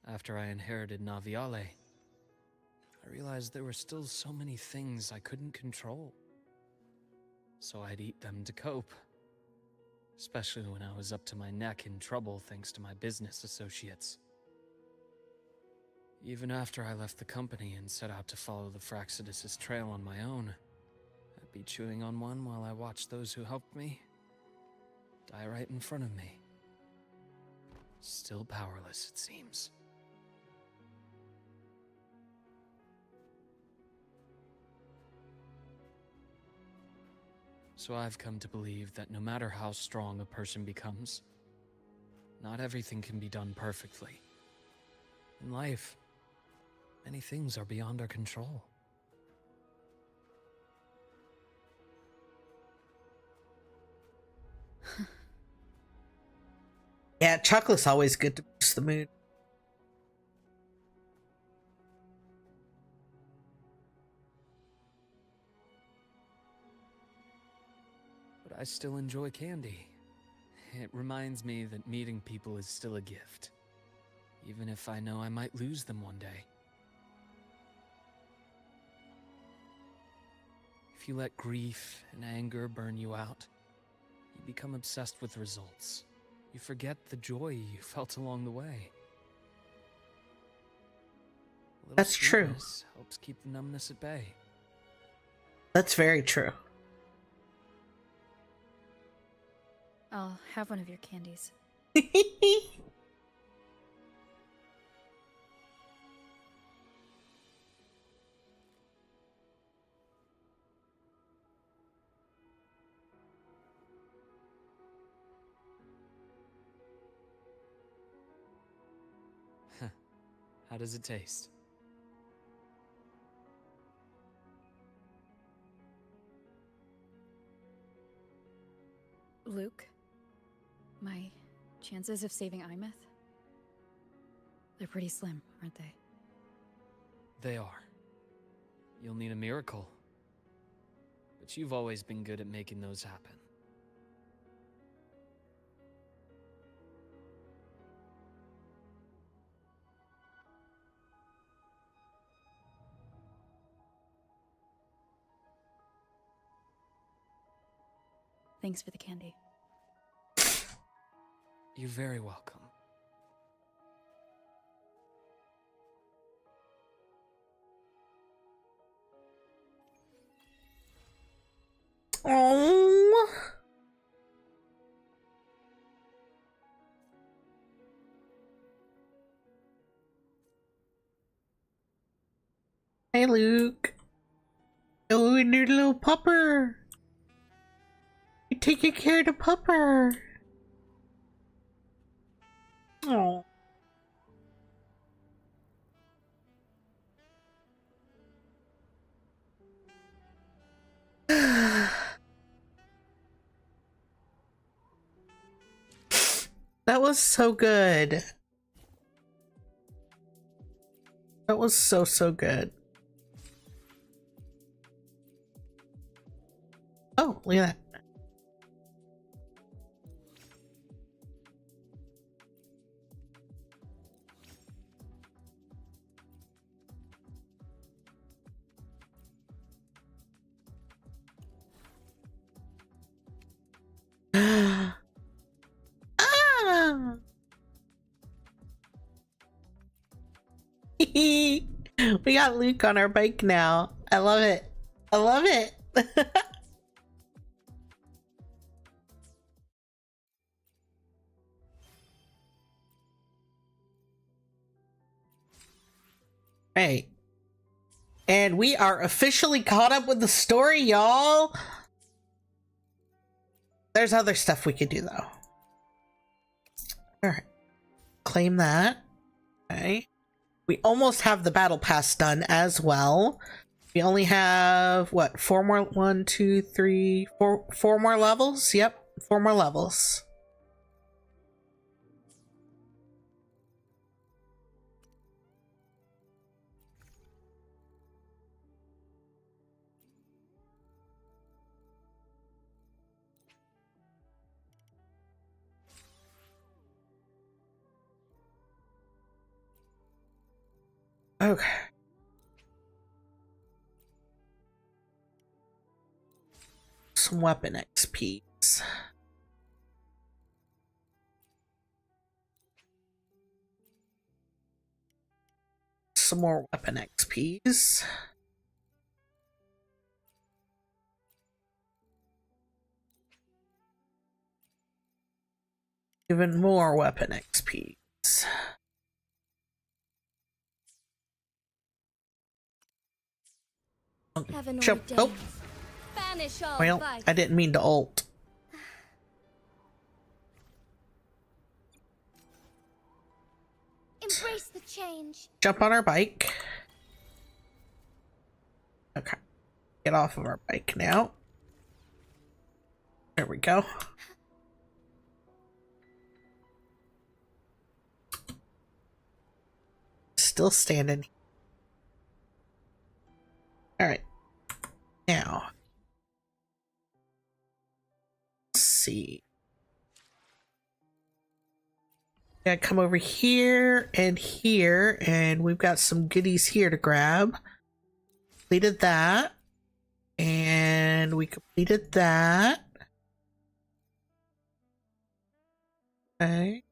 [SPEAKER 8] after I inherited Naviale, I realized there were still so many things I couldn't control. So I'd eat them to cope. Especially when I was up to my neck in trouble thanks to my business associates. Even after I left the company and set out to follow the Fraxidus' trail on my own, I'd be chewing on one while I watched those who helped me die right in front of me. Still powerless, it seems. So I've come to believe that no matter how strong a person becomes, not everything can be done perfectly. In life, many things are beyond our control.
[SPEAKER 1] Yeah, chocolate's always good to boost the mood.
[SPEAKER 8] I still enjoy candy. It reminds me that meeting people is still a gift, even if I know I might lose them one day. If you let grief and anger burn you out, you become obsessed with results. You forget the joy you felt along the way. A little
[SPEAKER 1] That's true.
[SPEAKER 8] sweetness helps keep the numbness at bay.
[SPEAKER 1] That's very true.
[SPEAKER 13] I'll have one of your candies.
[SPEAKER 8] How does it taste?
[SPEAKER 13] Luke, my chances of saving Imeth? They're pretty slim, aren't they?
[SPEAKER 8] They are. You'll need a miracle. But you've always been good at making those happen.
[SPEAKER 13] Thanks for the candy.
[SPEAKER 8] You're very welcome.
[SPEAKER 1] Oh. Hey, Luke. Oh, and your little pupper. You're taking care of the pupper. Oh. That was so good. That was so good. Oh, look at that. Ah! We got Luke on our bike now. I love it. I love it. Hey. And we are officially caught up with the story, y'all. There's other stuff we could do, though. Alright. Claim that. Okay. We almost have the battle pass done as well. We only have, what, 4 more? 1, 2, 3, 4 more levels? Yep, 4 more levels. Okay. Some weapon XPs. Some more weapon XPs. Even more weapon XPs. Jump. Oh. Well, I didn't mean to ult.
[SPEAKER 2] Embrace the change.
[SPEAKER 1] Jump on our bike. Okay. Get off of our bike now. There we go. Still standing. All right. Now. Gotta come over here, and we've got some goodies here to grab. Completed that. And we completed that. Okay.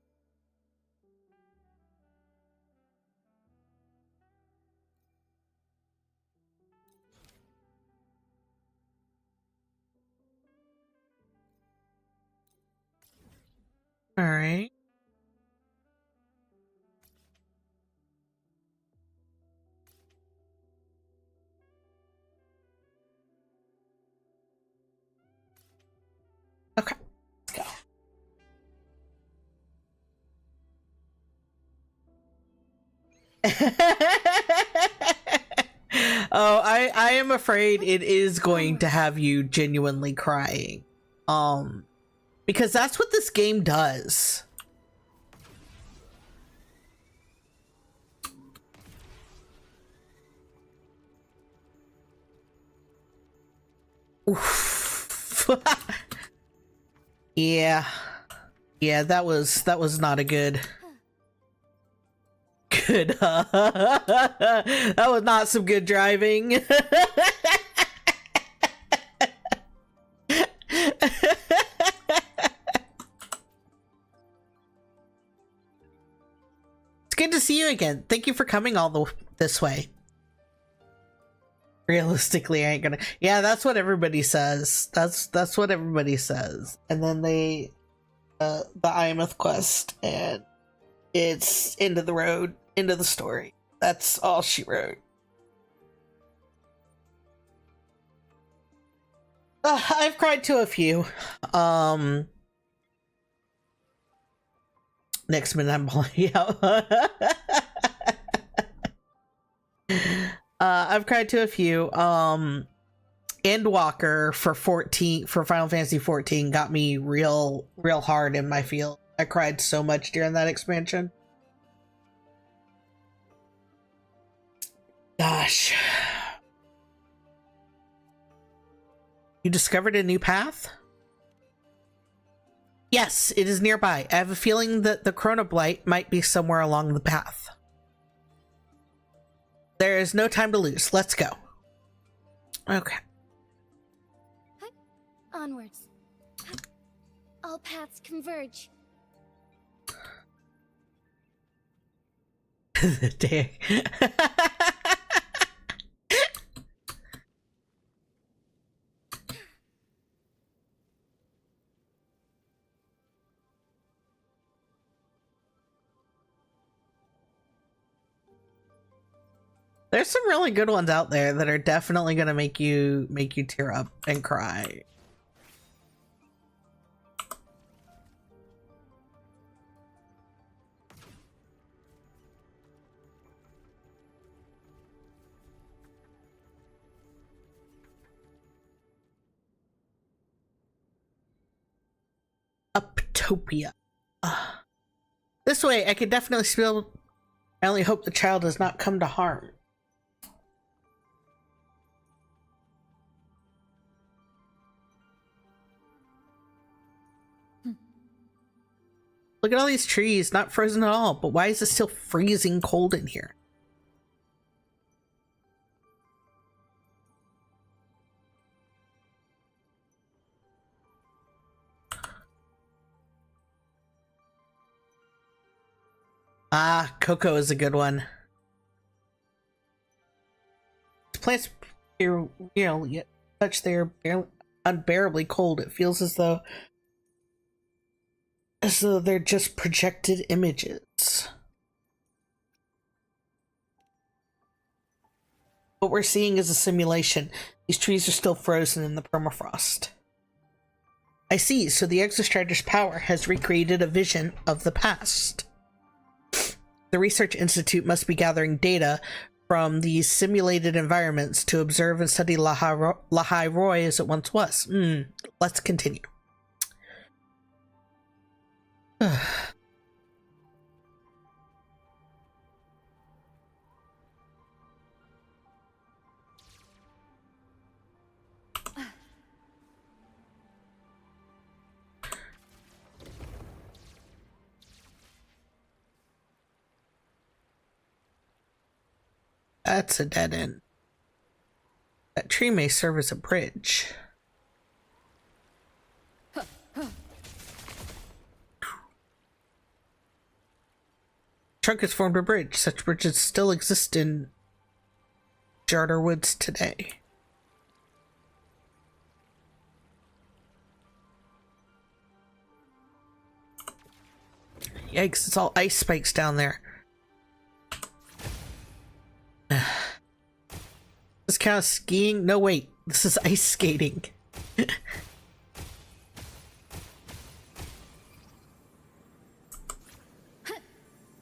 [SPEAKER 1] All right. Okay. Let's go. Oh, I am afraid it is going to have you genuinely crying. Because that's what this game does. Oof. Yeah. Yeah, that was not a good that was not some good driving. It's good to see you again. Thank you for coming all this way. Realistically, I ain't gonna. Yeah, that's what everybody says. That's what everybody says. And then they the Iamoth quest, and it's end of the road, end of the story. That's all she wrote. I've cried to a few. Next minute I'm yeah. I've cried to a few. Endwalker for Final Fantasy 14 got me real hard in my feel. I cried so much during that expansion. Gosh. You discovered a new path? Yes, it is nearby. I have a feeling that the Chronoblight might be somewhere along the path. There is no time to lose. Let's go. Okay.
[SPEAKER 2] Onwards. All paths converge.
[SPEAKER 1] Dang. There's some really good ones out there that are definitely gonna make you tear up and cry. Uptopia. This way, I could definitely spill. I only hope the child does not come to harm. Look at all these trees, not frozen at all, but why is it still freezing cold in here? Ah, cocoa is a good one. Plants here, yet such they are unbearably cold. It feels as though they're just projected images. What we're seeing is a simulation. These trees are still frozen in the permafrost. I see, so the Exostrider's power has recreated a vision of the past. The Research Institute must be gathering data from these simulated environments to observe and study Lahai Roy as it once was. Let's continue. that's a dead end. That tree may serve as a bridge. Trunk has formed a bridge. Such bridges still exist in Jarder Woods today. Yikes, it's all ice spikes down there. This kind of skiing? No, wait. This is ice skating.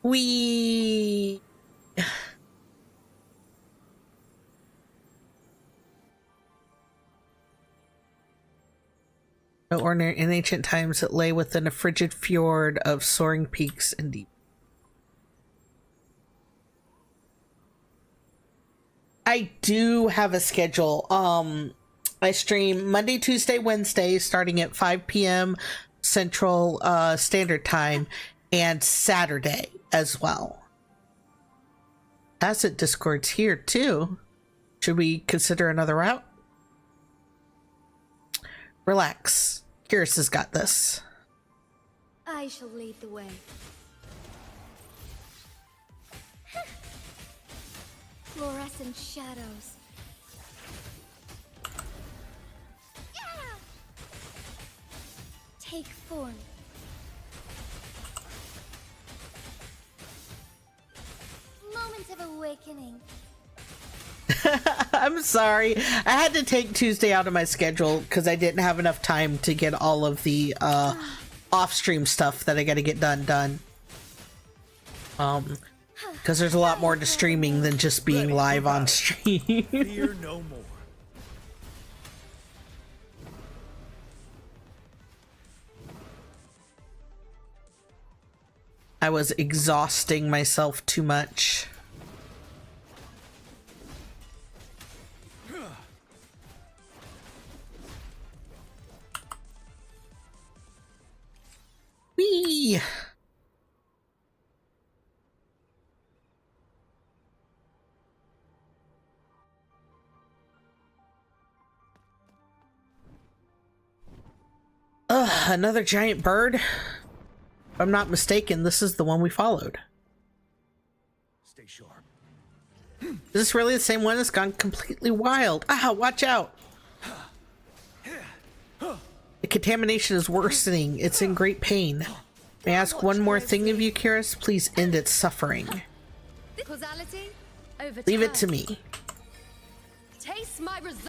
[SPEAKER 1] Wee. No ordinary in ancient times it lay within a frigid fjord of soaring peaks and deep. I do have a schedule. I stream Monday, Tuesday, Wednesday starting at 5 p.m. Central Standard Time, and Saturday as well. Tacit Discord's here too. Should we consider another route? Relax. Curious has got this.
[SPEAKER 2] I shall lead the way. Fluorescent shadows. Take form. Moment of awakening.
[SPEAKER 1] I'm sorry. I had to take Tuesday out of my schedule because I didn't have enough time to get all of the off-stream stuff that I got to get done. Because there's a lot more to streaming than just being live on stream.
[SPEAKER 11] Fear no more.
[SPEAKER 1] I was exhausting myself too much. Whee! Another giant bird? If I'm not mistaken, this is the one we followed.
[SPEAKER 3] Stay sharp.
[SPEAKER 1] Is this really the same one that's gone completely wild? Ah, watch out! The contamination is worsening. It's in great pain. May I ask one more thing of you, Curious? Please end its suffering.
[SPEAKER 2] Causality?
[SPEAKER 1] Leave it to me.
[SPEAKER 2] Taste my result.